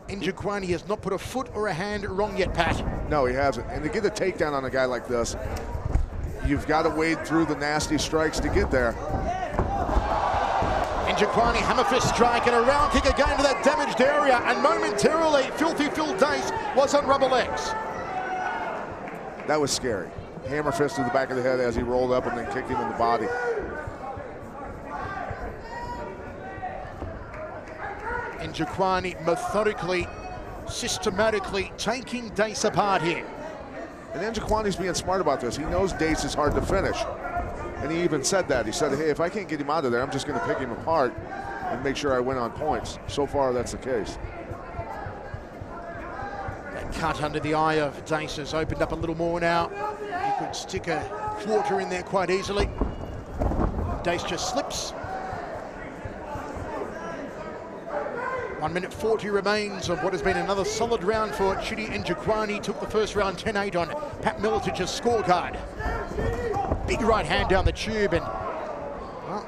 Njokuani has not put a foot or a hand wrong yet, Pat. No, he hasn't. And to get a takedown on a guy like this, you've got to wade through the nasty strikes to get there. Njokuani, hammer fist strike and a round kick again to that damaged area, and momentarily Filthy Phil Dace was on rubber legs. That was scary. Hammer fist to the back of the head as he rolled up and then kicked him in the body. Njokuani methodically, systematically taking Dace apart here. And Njokuani's being smart about this. He knows Dace is hard to finish. And he even said that. He said, hey, if I can't get him out of there, I'm just going to pick him apart and make sure I win on points. So far, that's the case. That cut under the eye of Dace has opened up a little more now. He could stick a quarter in there quite easily. Dace just slips. 1 minute 40 remains of what has been another solid round for Chidi Njokuani. Took the first round 10-8 on Pat Militich's scorecard. Big right hand down the tube and well,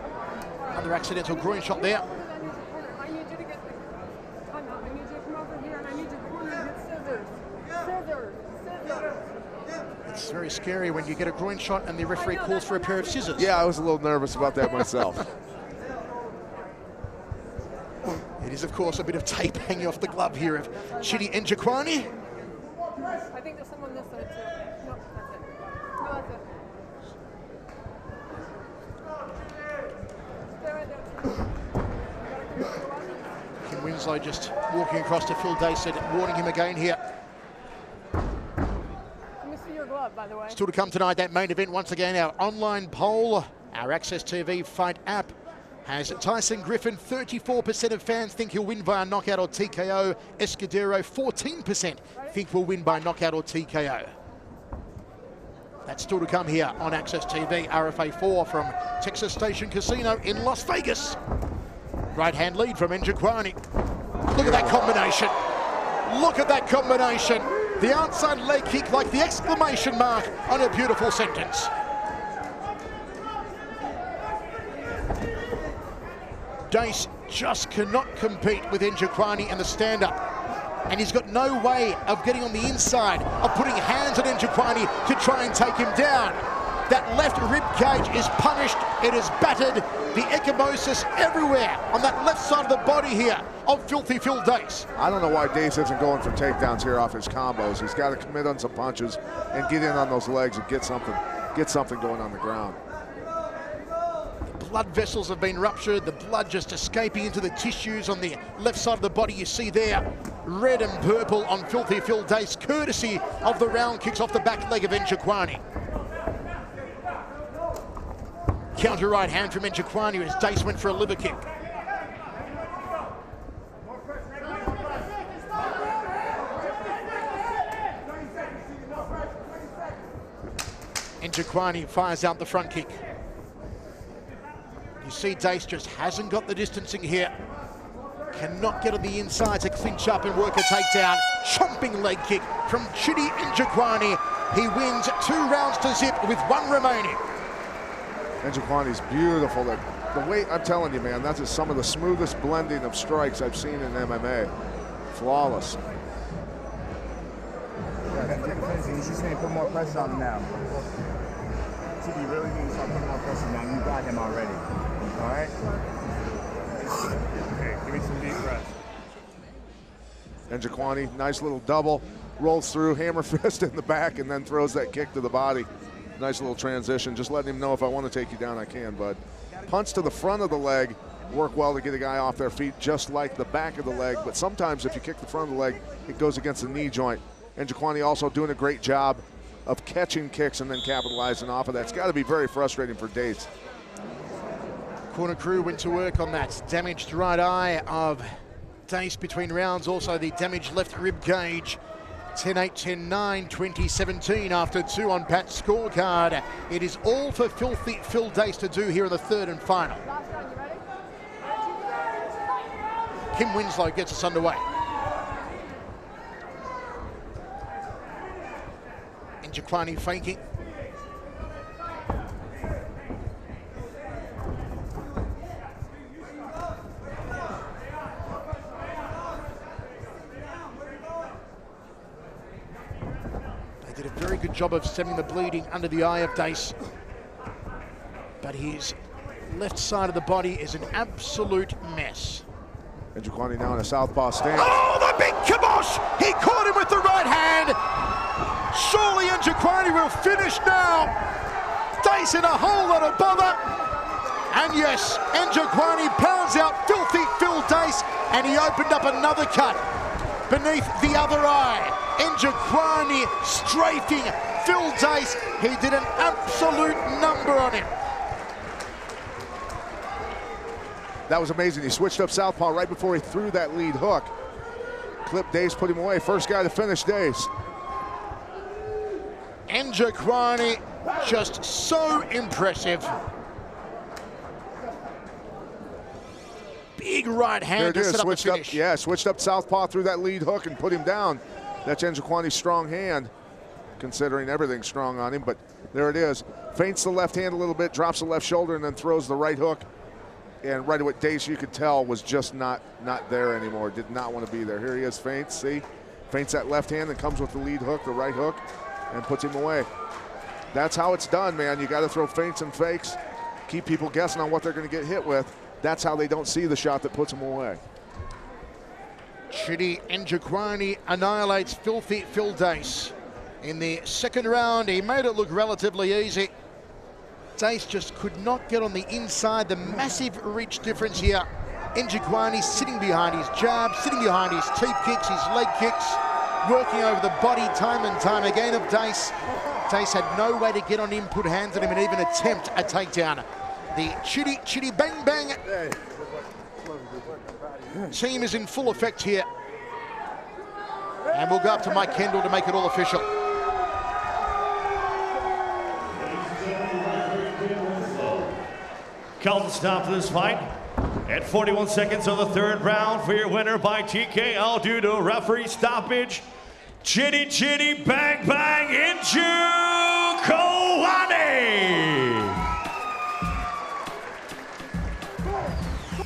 another accidental groin shot there. I need you to get the time out. I need you to come over here and I need you to corner and hit scissors. Scissors. It's very scary when you get a groin shot and the referee calls for a pair of scissors. Yeah, I was a little nervous about that myself. It is, of course, a bit of tape hanging off the glove here of Chidi Njokuani. I think there's someone this side too. No, that's it. No, that's it. Stay right there. Kim Winslow just walking across to Phil Dace, warning him again here. Let me see your glove, by the way. Still to come tonight, that main event. Once again, our online poll, our Access TV Fight app, has Tyson Griffin. 34% of fans think he'll win via knockout or TKO. Escudero, 14% think will win by knockout or TKO. That's still to come here on Access TV. RFA 4 from Texas Station Casino in Las Vegas. Right hand lead from Njokuani. Look at that combination. Look at that combination. The outside leg kick like the exclamation mark on a beautiful sentence. Dace just cannot compete with Njokuani in the stand-up. And he's got no way of getting on the inside, of putting hands on Njokuani to try and take him down. That left rib cage is punished, it is battered, the ecchymosis everywhere on that left side of the body here of Filthy Phil Dace. I don't know why Dace isn't going for takedowns here off his combos. He's got to commit on some punches and get in on those legs and get something going on the ground. Blood vessels have been ruptured, the blood just escaping into the tissues on the left side of the body. You see there, red and purple on Filthy Phil Dace, courtesy of the round kicks off the back leg of Njokuani. Counter right hand from Njokuani as Dace went for a liver kick. Njokuani fires out the front kick. You see Dace just hasn't got the distancing here. Cannot get on the inside to clinch up and work a takedown. Chomping leg kick from Chidi Njokuani. He wins 2 rounds to zip with 1 remaining. Njokuani's beautiful. The way, I'm telling you, man, that's just some of the smoothest blending of strikes I've seen in MMA. Flawless. You just need to put more pressure on him now. Chidi, you really need to start putting more pressure on him. You got him already. All right? Okay, give me some deep breaths. Njokuani, nice little double. Rolls through, hammer fist in the back, and then throws that kick to the body. Nice little transition. Just letting him know if I want to take you down, I can, bud. Punch to the front of the leg. Work well to get a guy off their feet, just like the back of the leg. But sometimes if you kick the front of the leg, it goes against the knee joint. Njokuani also doing a great job of catching kicks and then capitalizing off of that. It's got to be very frustrating for Dace. Corner crew went to work on that damaged right eye of Dace between rounds. Also the damaged left rib cage. 10-8, 10-9, 2017 after 2 on Pat's scorecard. It is all for Filthy Phil Dace to do here in the 3rd and final. Kim Winslow gets us underway. Njokuani faking. They did a very good job of stemming the bleeding under the eye of Dace. But his left side of the body is an absolute mess. Njokuani now in a southpaw stance. Oh, the big kibosh! He caught him with the right hand. Surely Njokuani will finish now. Dace in a whole lot of bother. And yes, Njokuani pounds out Filthy Phil Dace, and he opened up another cut beneath the other eye. Njokuani strafing Phil Dace. He did an absolute number on him. That was amazing. He switched up southpaw right before he threw that lead hook. Clipped Dace, put him away. First guy to finish Dace. Njokuani just so impressive. Big right hand to set up the finish. Yeah, switched up southpaw through that lead hook and put him down. That's Njokuani's strong hand, considering everything's strong on him, but there it is. Feints the left hand a little bit, drops the left shoulder, and then throws the right hook. And right away, Dace, you could tell, was just not there anymore. Did not want to be there. Here he is, feints, see? Feints that left hand and comes with the lead hook, the right hook, and puts him away. That's how it's done, man. You got to throw feints and fakes, keep people guessing on what they're going to get hit with. That's how they don't see the shot that puts them away. Chidi Njokuani annihilates Filthy Phil Dace. In the 2nd round, he made it look relatively easy. Dace just could not get on the inside. The massive reach difference here. Njokuani sitting behind his jab, sitting behind his teep kicks, his leg kicks, working over the body time and time again of Dace. Dace had no way to get on him, put hands on him, and even attempt a takedown. The Chidi bang bang team is in full effect here. And we'll go up to Mike Kendall to make it all official. Call the stop to this fight at 41 seconds of the 3rd round for your winner by TKO due to referee stoppage. Chidi bang bang Njokuani.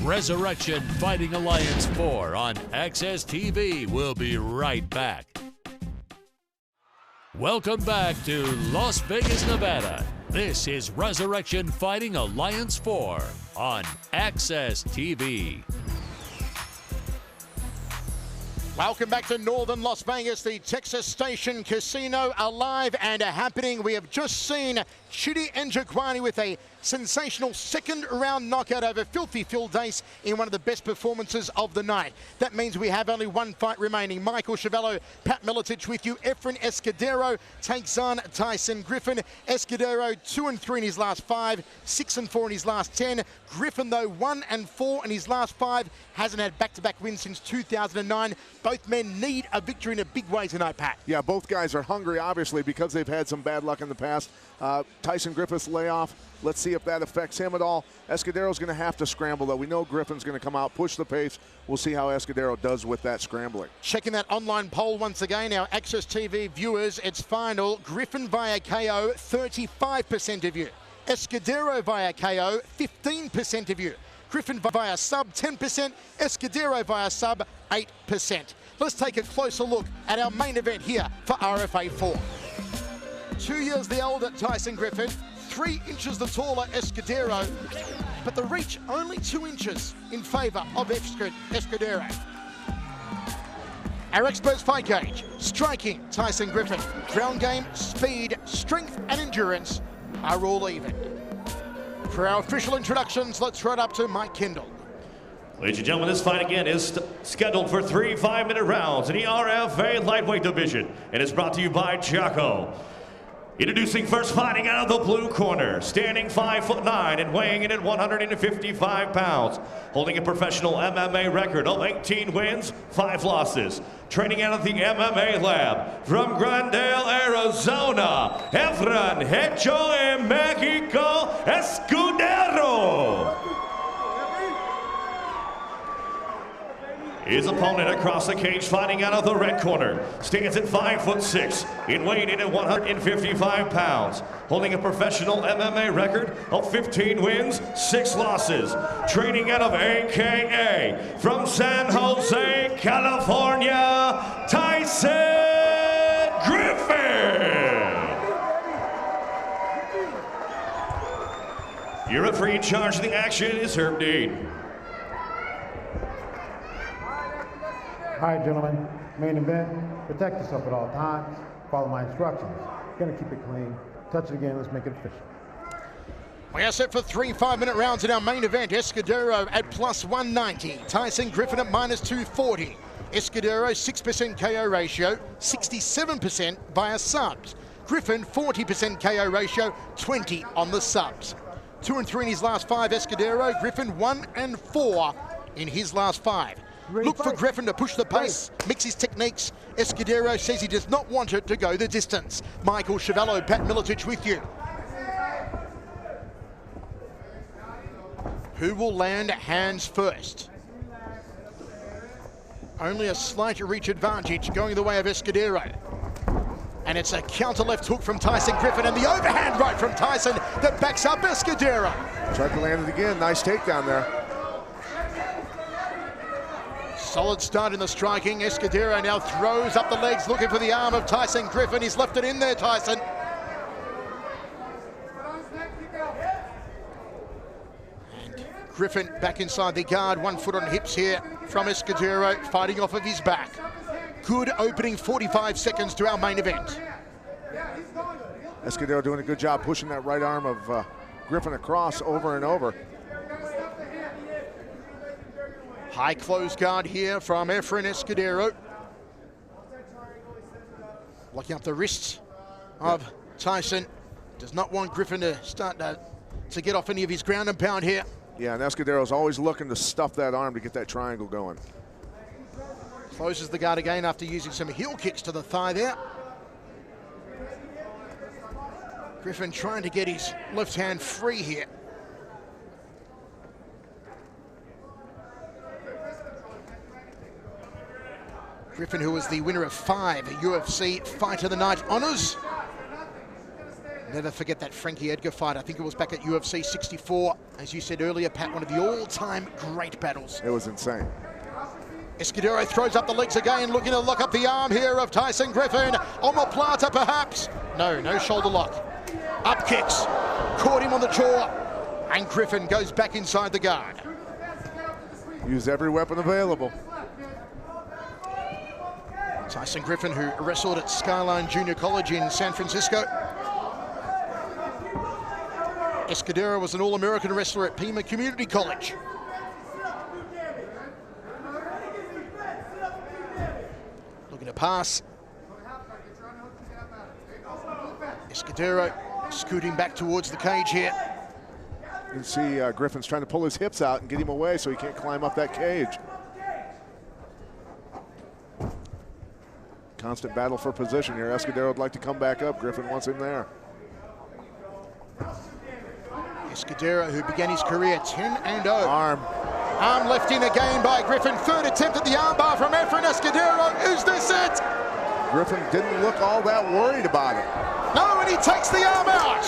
Resurrection Fighting Alliance 4 on Access TV. We'll be right back. Welcome back to Las Vegas, Nevada. This is Resurrection Fighting Alliance 4 on Access TV. Welcome back to Northern Las Vegas, the Texas Station Casino, alive and happening. We have just seen Chidi Njokuani with a sensational second round knockout over Filthy Phil Dace in one of the best performances of the night. That means we have only one fight remaining. Michael Chavello, Pat Miletich with you. Efrain Escudero takes on Tyson Griffin. Escudero 2-3 in his last 5, 6-4 in his last 10. Griffin, though, 1-4 in his last 5. Hasn't had back-to-back wins since 2009. Both men need a victory in a big way tonight, Pat. Yeah, both guys are hungry, obviously, because they've had some bad luck in the past. Tyson Griffin's layoff, let's see if that affects him at all. Escudero's going to have to scramble, though. We know Griffin's going to come out, push the pace. We'll see how Escudero does with that scrambling. Checking that online poll once again, our Access TV viewers, it's final. Griffin via KO, 35% of you. Escudero via KO, 15% of you. Griffin via sub, 10%. Escudero via sub, 8%. Let's take a closer look at our main event here for RFA 4. 2 years the older Tyson Griffin, 3 inches the taller Escudero, but the reach only 2 inches in favour of Escudero. Our experts fight gauge, striking Tyson Griffin, ground game, speed, strength and endurance are all even. For our official introductions, let's run up to Mike Kendall. Ladies and gentlemen, this fight again is scheduled for 3 5-minute rounds in the RFA lightweight division and is brought to you by Jaco. Introducing first, fighting out of the blue corner, standing 5'9" and weighing in at 155 pounds, holding a professional MMA record of 18 wins, 5 losses. Training out of the MMA lab from Glendale, Arizona, Efrain Hecho en Mexico, Escudero. His opponent across the cage, fighting out of the red corner, stands at 5'6" and weighing in at 155 pounds, holding a professional MMA record of 15 wins, 6 losses. Training out of AKA from San Jose, California, Tyson Griffin. Your referee in charge of the action is Herb Dean. All right, gentlemen, main event, protect yourself at all times, follow my instructions. Gonna keep it clean, touch it again, let's make it official. We are set for 3 5-minute rounds in our main event. Escudero at plus 190, Tyson Griffin at minus 240. Escudero 6% KO ratio, 67% via subs. Griffin 40% KO ratio, 20 on the subs. 2-3 in his last 5, Escudero. Griffin 1-4 in his last 5. Look for Griffin to push the pace, mix his techniques. Escudero says he does not want it to go the distance. Michael Chavello, Pat Miletich with you. Who will land hands first? Only a slight reach advantage going the way of Escudero. And it's a counter left hook from Tyson Griffin and the overhand right from Tyson that backs up Escudero. Tried to land it again, nice takedown there. Solid start in the striking. Escudero now throws up the legs, looking for the arm of Tyson Griffin. He's left it in there, Tyson. And Griffin back inside the guard, 1 foot on hips here from Escudero, fighting off of his back. Good opening 45 seconds to our main event. Escudero doing a good job pushing that right arm of Griffin across over and over. High close guard here from Efrain Escudero. Locking up the wrists of Tyson. Does not want Griffin to start to get off any of his ground and pound here. Yeah, and Escudero's always looking to stuff that arm to get that triangle going. Closes the guard again after using some heel kicks to the thigh there. Griffin trying to get his left hand free here. Griffin, who was the winner of 5 UFC Fight of the Night honors. Never forget that Frankie Edgar fight. I think it was back at UFC 64. As you said earlier, Pat, one of the all-time great battles. It was insane. Escudero throws up the legs again, looking to lock up the arm here of Tyson Griffin. Omoplata, perhaps. No shoulder lock. Up kicks. Caught him on the jaw. And Griffin goes back inside the guard. Use every weapon available. Tyson Griffin, who wrestled at Skyline Junior College in San Francisco. Escudero was an All-American wrestler at Pima Community College. Looking to pass. Escudero scooting back towards the cage here. You can see Griffin's trying to pull his hips out and get him away so he can't climb up that cage. Constant battle for position here. Escudero would like to come back up. Griffin wants him there. Escudero, who began his career 10-0. Arm left in again by Griffin. Third attempt at the armbar from Efrain. Escudero. Is this it? Griffin didn't look all that worried about it. No, and he takes the arm out.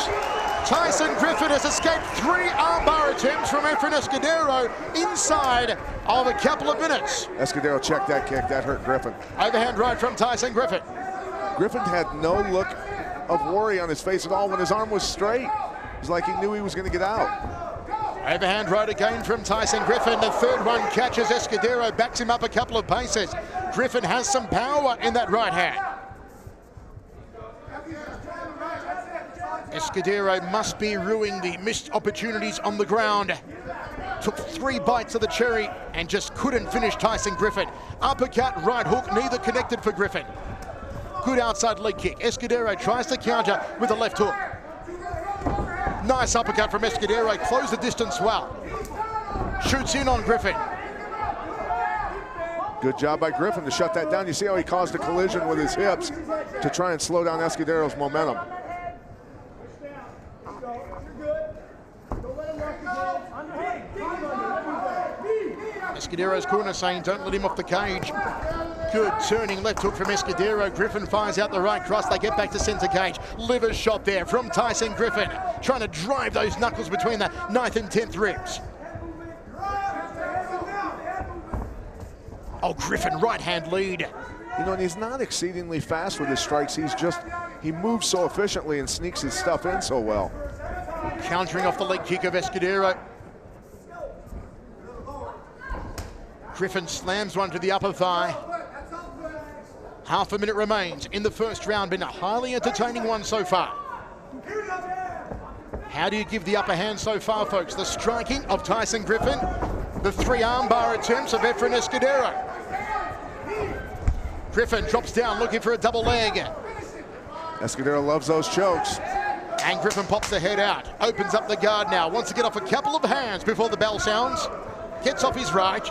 Tyson Griffin has escaped 3 armbar attempts from Efrain Escudero inside of a couple of minutes. Escudero checked that kick. That hurt Griffin. Overhand right from Tyson Griffin. Griffin had no look of worry on his face at all when his arm was straight. It's like he knew he was going to get out. Overhand right again from Tyson Griffin. The third one catches Escudero, backs him up a couple of paces. Griffin has some power in that right hand. Escudero must be ruining the missed opportunities on the ground. Took 3 bites of the cherry and just couldn't finish Tyson Griffin. Uppercut, right hook, neither connected for Griffin. Good outside leg kick. Escudero tries to counter with a left hook. Nice uppercut from Escudero, closed the distance well. Shoots in on Griffin. Good job by Griffin to shut that down. You see how he caused a collision with his hips to try and slow down Escudero's momentum. Escudero's corner saying don't let him off the cage. Good turning left hook from Escudero. Griffin fires out the right cross. They get back to center cage. Liver shot there from Tyson Griffin, trying to drive those knuckles between the 9th and 10th ribs. Oh, Griffin, right hand lead. You know, and he's not exceedingly fast with his strikes. He moves so efficiently and sneaks his stuff in so well. Countering off the leg kick of Escudero. Griffin slams one to the upper thigh. Half a minute remains in the first round. Been a highly entertaining one so far. How do you give the upper hand so far, folks? The striking of Tyson Griffin, the 3 armbar attempts of Efrain Escudero. Griffin drops down looking for a double leg. Escudero loves those chokes. And Griffin pops the head out, opens up the guard now, wants to get off a couple of hands before the bell sounds. Gets off his right.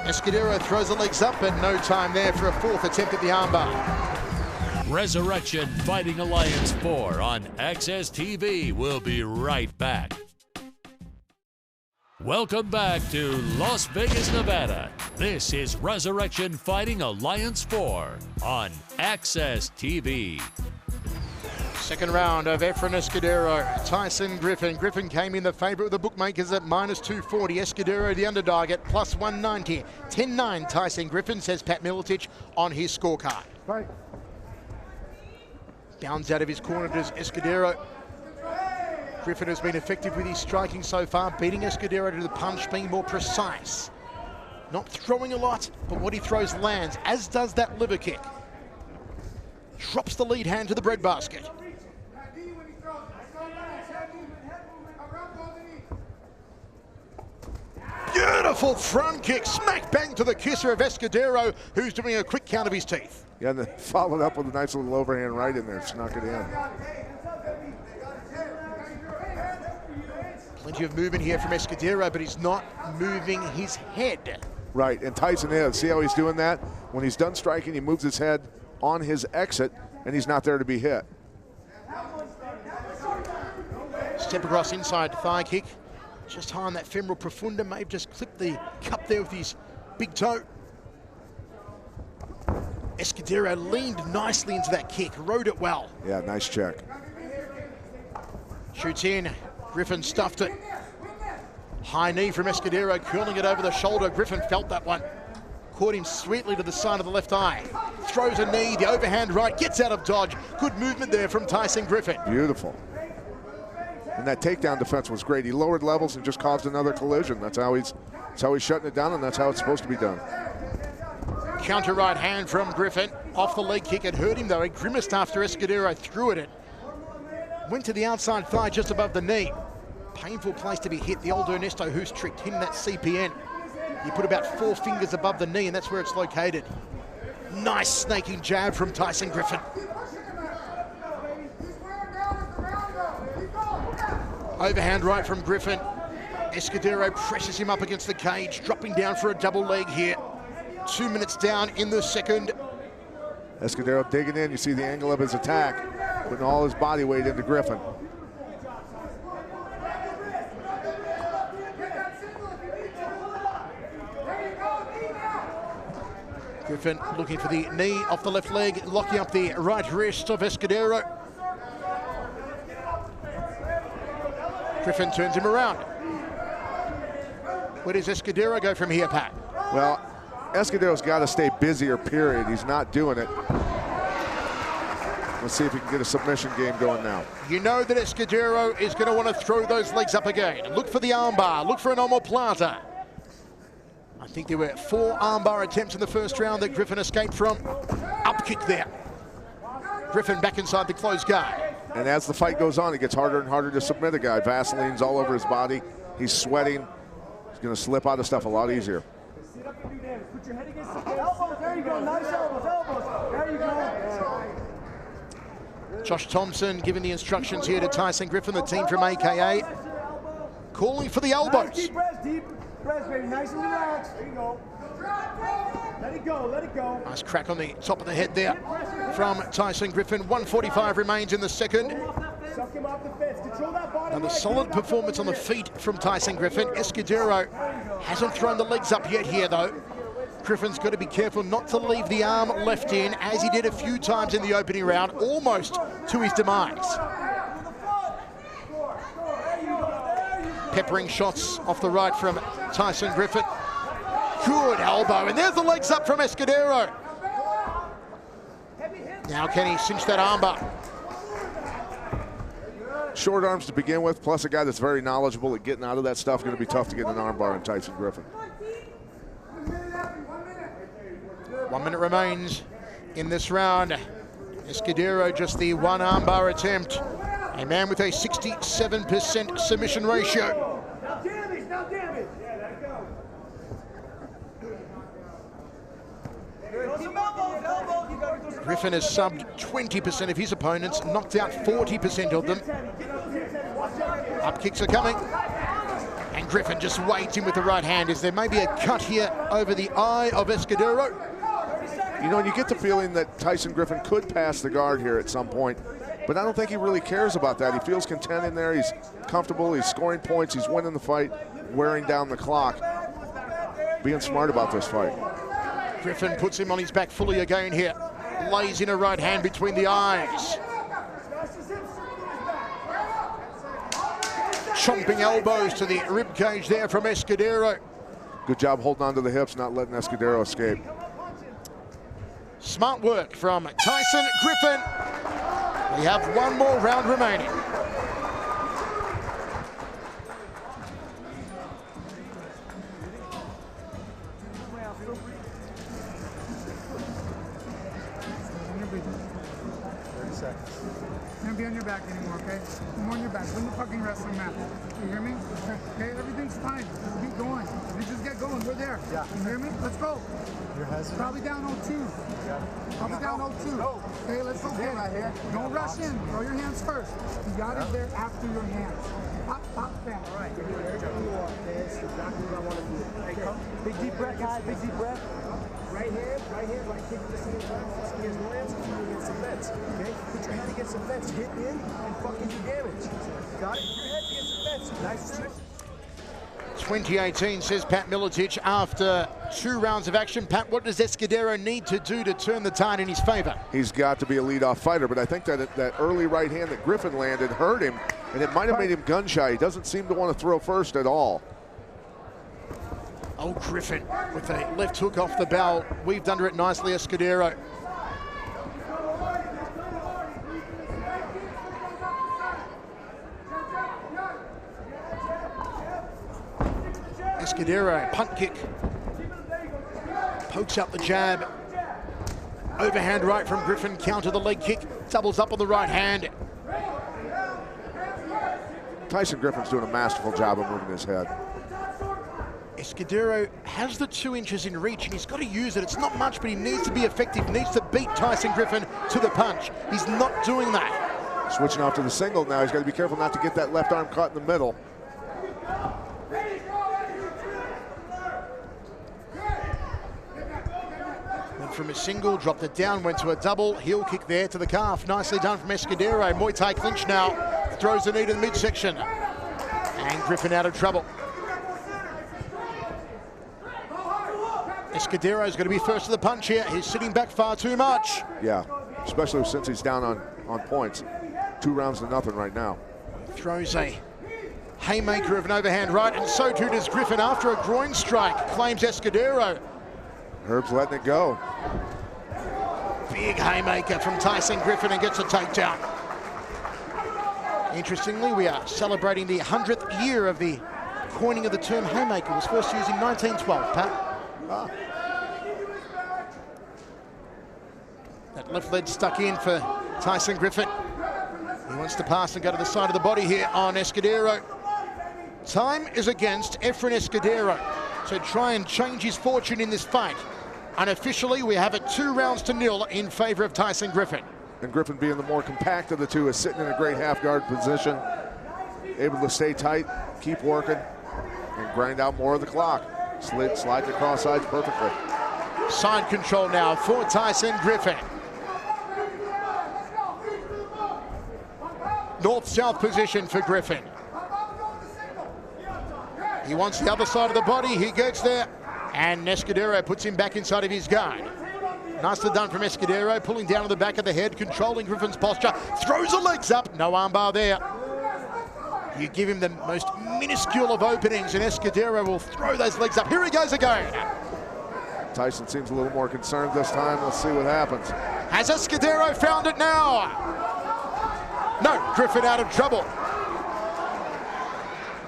Escudero throws the legs up and no time there for a 4th attempt at the armbar. Resurrection Fighting Alliance 4 on Access TV. We'll be right back. Welcome back to Las Vegas, Nevada. This is Resurrection Fighting Alliance 4 on Access TV. Second round of Efrain Escudero, Tyson Griffin. Griffin came in the favorite with the bookmakers at -240. Escudero the underdog at +190. 10-9 Tyson Griffin, says Pat Miletich on his scorecard. Right. Bounds out of his corner to Escudero. Griffin has been effective with his striking so far, beating Escudero to the punch, being more precise. Not throwing a lot, but what he throws lands, as does that liver kick. Drops the lead hand to the breadbasket. Beautiful front kick, smack bang to the kisser of Escudero, who's doing a quick count of his teeth. Yeah, and then followed up with a nice little overhand right in there, snuck it in. Plenty of movement here from Escudero, but he's not moving his head. Right, and Tyson is. See how he's doing that? When he's done striking, he moves his head on his exit, and he's not there to be hit. Step across inside thigh kick. Just high on that femoral profunda, may have just clipped the cup there with his big toe. Escudero leaned nicely into that kick, rode it well. Yeah, nice check. Shoots in, Griffin stuffed it. High knee from Escudero, curling it over the shoulder. Griffin felt that one. Caught him sweetly to the side of the left eye. Throws a knee, the overhand right, gets out of dodge. Good movement there from Tyson Griffin. Beautiful. And that takedown defense was great. He lowered levels and just caused another collision. That's how he's shutting it down, and that's how it's supposed to be done. Counter right hand from Griffin. off the leg kick. It hurt him though. He grimaced after Escudero threw at it. Went to the outside thigh just above the knee. Painful place to be hit. The old Ernesto Hoos trick, hitting that CPN. You put about 4 fingers above the knee and that's where it's located. Nice snaking jab from Tyson Griffin. Overhand right from Griffin. Escudero presses him up against the cage, dropping down for a double leg here. 2 minutes down in the second. Escudero digging in. You see the angle of his attack, putting all his body weight into Griffin. Griffin looking for the knee off the left leg, locking up the right wrist of Escudero. Griffin turns him around. Where does Escudero go from here, Pat? Well, Escudero's got to stay busier, period. He's not doing it. Let's see if he can get a submission game going now. You know that Escudero is going to want to throw those legs up again. Look for the armbar, look for an omoplata. I think there were 4 armbar attempts in the first round that Griffin escaped from. Up kick there. Griffin back inside the closed guard. And as the fight goes on, it gets harder and harder to submit a guy. Vaseline's all over his body. He's sweating. He's going to slip out of stuff a lot easier. Put your head against the elbows. There you go. Nice elbows. There you go. Josh Thompson giving the instructions here to Tyson Griffin, the team from AKA. Calling for the elbows. Nice, deep breaths, deep breaths, baby. Nice and relaxed. There you go. Let it go, let it go. Nice crack on the top of the head there from Tyson Griffin. 1:45 remains in the second. Another solid performance on the feet from Tyson Griffin. Escudero hasn't thrown the legs up yet here though. Griffin's got to be careful not to leave the arm left in, as he did a few times in the opening round, almost to his demise. Peppering shots off the right from Tyson Griffin. Good elbow, and there's the legs up from Escudero. Now can he cinch that armbar? Short arms to begin with, plus a guy that's very knowledgeable at getting out of that stuff. Going to be tough to get an armbar in Tyson Griffin. 1 minute remains in this round. Escudero just the 1 armbar attempt. A man with a 67% submission ratio. Now damage, now damage. Yeah, let it go. Griffin has subbed 20% of his opponents, knocked out 40% of them. Up kicks are coming. And Griffin just waits in with the right hand. Is there maybe a cut here over the eye of Escudero? You know, you get the feeling that Tyson Griffin could pass the guard here at some point, but I don't think he really cares about that. He feels content in there. He's comfortable. He's scoring points. He's winning the fight, wearing down the clock, being smart about this fight. Griffin puts him on his back fully again here. Lays in a right hand between the eyes. Chomping elbows to the rib cage there from Escudero. Good job holding on to the hips, not letting Escudero escape. Smart work from Tyson Griffin. We have 1 more round remaining. Can't be on your back anymore, okay? No more on your back. Win the fucking wrestling match. You hear me? Okay, everything's fine. Keep going. You just get going. We're there. Yeah. You hear me? Let's go. Your hesitant. Probably down 0-2. Probably down 0-2. Okay, let's go get it. Don't rush in. Throw your hands first. You got it there after your hands. Pop, pop, back. All right. That's exactly what I want to do. Hey, come. Big deep breath, guys. Big deep breath. Right hand, right kick at the same time. There's no answer for you against the fence, okay? Put your head against the fence, hit in, and fucking do damage. Got it? Your head against the fence. Nice. 2018, says Pat Miletich after 2 rounds of action. Pat, what does Escudero need to do to turn the tide in his favor? He's got to be a leadoff fighter, but I think that early right hand that Griffin landed hurt him, and it might have made him gun shy. He doesn't seem to want to throw first at all. Oh, Griffin with a left hook off the bell. Weaved under it nicely, Escudero. Escudero, punt kick. Pokes out the jab. Overhand right from Griffin, counter the leg kick, doubles up on the right hand. Tyson Griffin's doing a masterful job of moving his head. Escudero has the 2 inches in reach and he's got to use it. It's not much, but he needs to be effective, needs to beat Tyson Griffin to the punch. He's not doing that. Switching off to the single now. He's got to be careful not to get that left arm caught in the middle. Went from a single, dropped it down, went to a double. Heel kick there to the calf. Nicely done from Escudero. Muay Thai clinch now. Throws the knee to the midsection. And Griffin out of trouble. Escudero's going to be first to the punch here. He's sitting back far too much. Yeah, especially since he's down on points. 2 rounds to nothing right now. Throws a haymaker of an overhand right, and so too does Griffin after a groin strike, claims Escudero. Herb's letting it go. Big haymaker from Tyson Griffin and gets a takedown. Interestingly, we are celebrating the 100th year of the coining of the term haymaker. It was first used in 1912, Pat. That left leg stuck in for Tyson Griffin. He wants to pass and go to the side of the body here on Escudero. Time is against Efrain Escudero, so try and change his fortune in this fight. Unofficially, we have it 2 rounds to 0 in favor of Tyson Griffin. And Griffin, being the more compact of the two, is sitting in a great half guard position, able to stay tight, keep working, and grind out more of the clock. Slide across sides perfectly. Side control now for Tyson Griffin. North-south position for Griffin. He wants the other side of the body. He gets there, and Escudero puts him back inside of his guard. Nicely done from Escudero, pulling down to the back of the head, controlling Griffin's posture. Throws the legs up. No armbar there. You give him the most minuscule of openings, and Escudero will throw those legs up. Here he goes again. Tyson seems a little more concerned this time. Let's see what happens. Has Escudero found it now? No, Griffin out of trouble.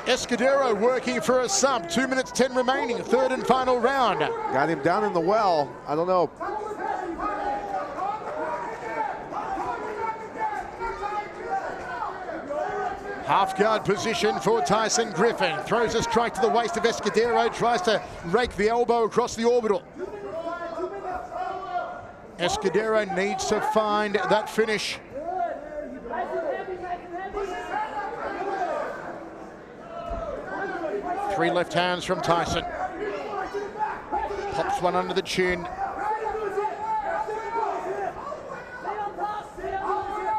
Escudero working for a sub. 2 minutes 10 remaining, 3rd and final round. Got him down in the well. I don't know. Half guard position for Tyson Griffin. Throws a strike to the waist of Escudero, tries to rake the elbow across the orbital. Escudero needs to find that finish. Three left hands from Tyson. Pops one under the chin.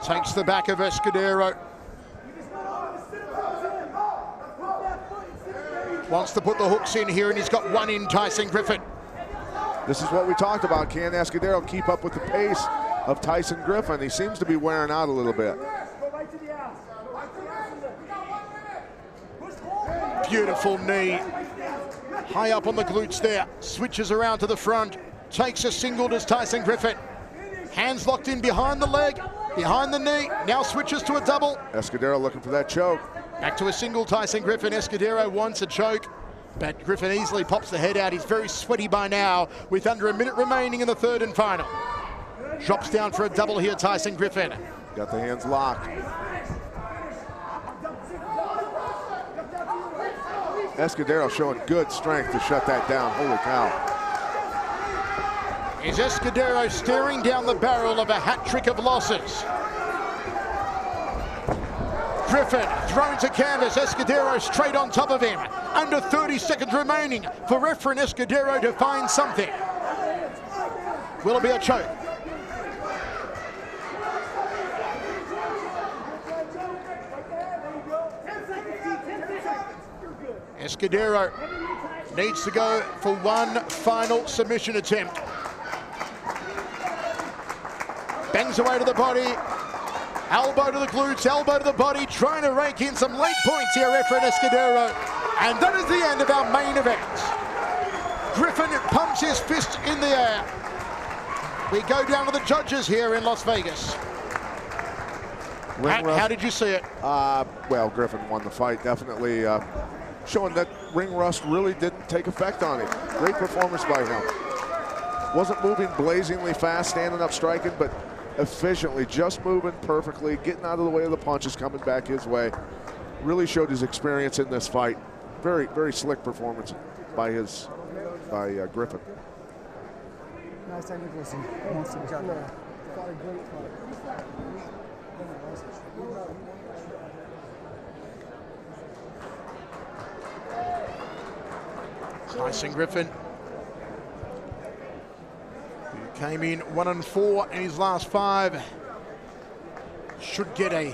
Takes the back of Escudero. Wants to put the hooks in here, and he's got one in, Tyson Griffin. This is what we talked about. Can Escudero keep up with the pace of Tyson Griffin? He seems to be wearing out a little bit. Beautiful knee. High up on the glutes there. Switches around to the front. Takes a single, does Tyson Griffin. Hands locked in behind the leg, behind the knee. Now switches to a double. Escudero looking for that choke. Back to a single, Tyson Griffin. Escudero wants a choke, but Griffin easily pops the head out. He's very sweaty by now, with under a minute remaining in the 3rd and final. Drops down for a double here, Tyson Griffin. Got the hands locked. Escudero showing good strength to shut that down. Holy cow. Is Escudero staring down the barrel of a hat trick of losses? Griffin thrown to canvas. Escudero straight on top of him. Under 30 seconds remaining for Efrain Escudero to find something. Will it be a choke? Escudero needs to go for one final submission attempt. Bangs away to the body. Elbow to the glutes, elbow to the body, trying to rake in some late points here, Efrain Escudero. And that is the end of our main event. Griffin pumps his fist in the air. We go down to the judges here in Las Vegas. How did you see it? Well, Griffin won the fight, definitely showing that ring rust really didn't take effect on him. Great performance by him. Wasn't moving blazingly fast, standing up, striking, but efficiently, just moving perfectly, getting out of the way of the punches coming back his way. Really showed his experience in this fight. Very, very slick performance by Griffin. Nice technical. Tyson Griffin, who came in 1-4 in his last 5, should get a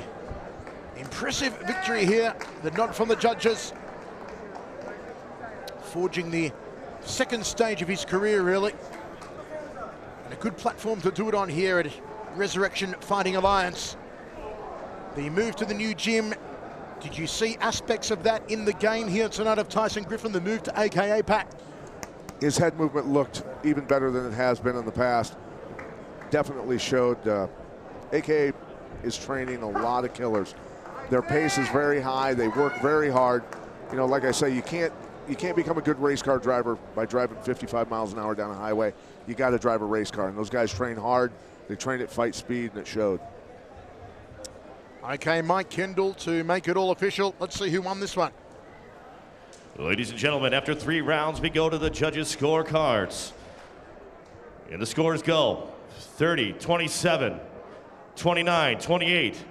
impressive victory here. The nod from the judges, forging the second stage of his career, really, and a good platform to do it on here at Resurrection Fighting Alliance. The move to the new gym. Did you see aspects of that in the game here tonight of Tyson Griffin, the move to AKA, Pat? His head movement looked even better than it has been in the past. Definitely showed AKA is training a lot of killers. Their pace is very high. They work very hard. You know, like I say, you can't become a good race car driver by driving 55 miles an hour down a highway. You got to drive a race car, and those guys train hard. They train at fight speed, and it showed. Okay, Mike Kendall to make it all official. Let's see who won this one. Ladies and gentlemen, after 3 rounds, we go to the judges' scorecards. And the scores go 30, 27, 29, 28,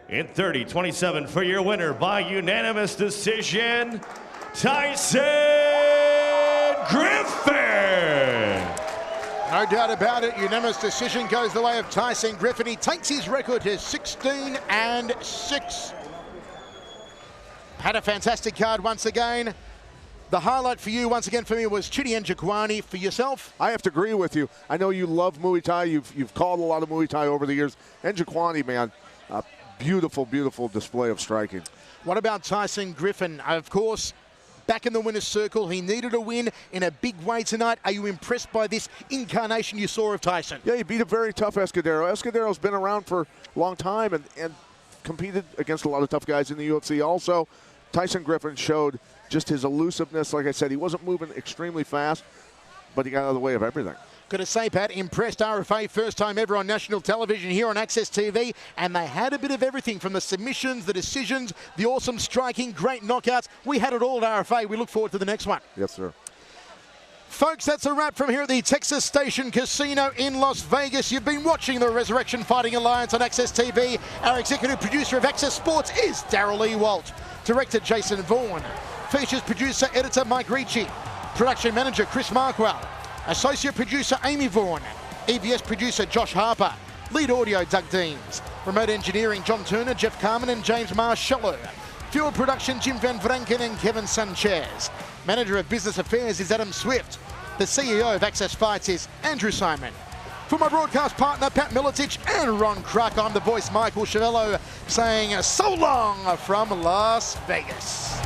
and 30, 27 for your winner by unanimous decision, Tyson Griffin. No doubt about it, unanimous decision goes the way of Tyson Griffin. He takes his record to 16-6. Had a fantastic card once again. The highlight for you, once again for me, was Chidi Njokuani. For yourself? I have to agree with you. I know you love Muay Thai. You've called a lot of Muay Thai over the years. Njokuani, man, a beautiful, beautiful display of striking. What about Tyson Griffin? Of course, back in the winner's circle. He needed a win in a big way tonight. Are you impressed by this incarnation you saw of Tyson? Yeah, he beat a very tough Escudero. Escudero's been around for a long time and competed against a lot of tough guys in the UFC also. Tyson Griffin showed just his elusiveness. Like I said, he wasn't moving extremely fast, but he got out of the way of everything. Got to say, Pat, impressed RFA, first time ever on national television here on Access TV, and they had a bit of everything from the submissions, the decisions, the awesome striking, great knockouts. We had it all at RFA. We look forward to the next one. Yes, sir. Folks, that's a wrap from here at the Texas Station Casino in Las Vegas. You've been watching the Resurrection Fighting Alliance on Access TV. Our executive producer of Access Sports is Darryl Ewalt. Director Jason Vaughan. Features producer, editor Mike Ricci. Production manager Chris Markwell. Associate producer Amy Vaughan. EBS producer Josh Harper. Lead audio Doug Deans. Remote engineering John Turner, Jeff Carmen and James Marcello. Field production Jim Van Vranken and Kevin Sanchez. Manager of Business Affairs is Adam Swift. The CEO of Access Fights is Andrew Simon. For my broadcast partner Pat Milicic and Ron Kruk, I'm the voice Michael Chavello saying so long from Las Vegas.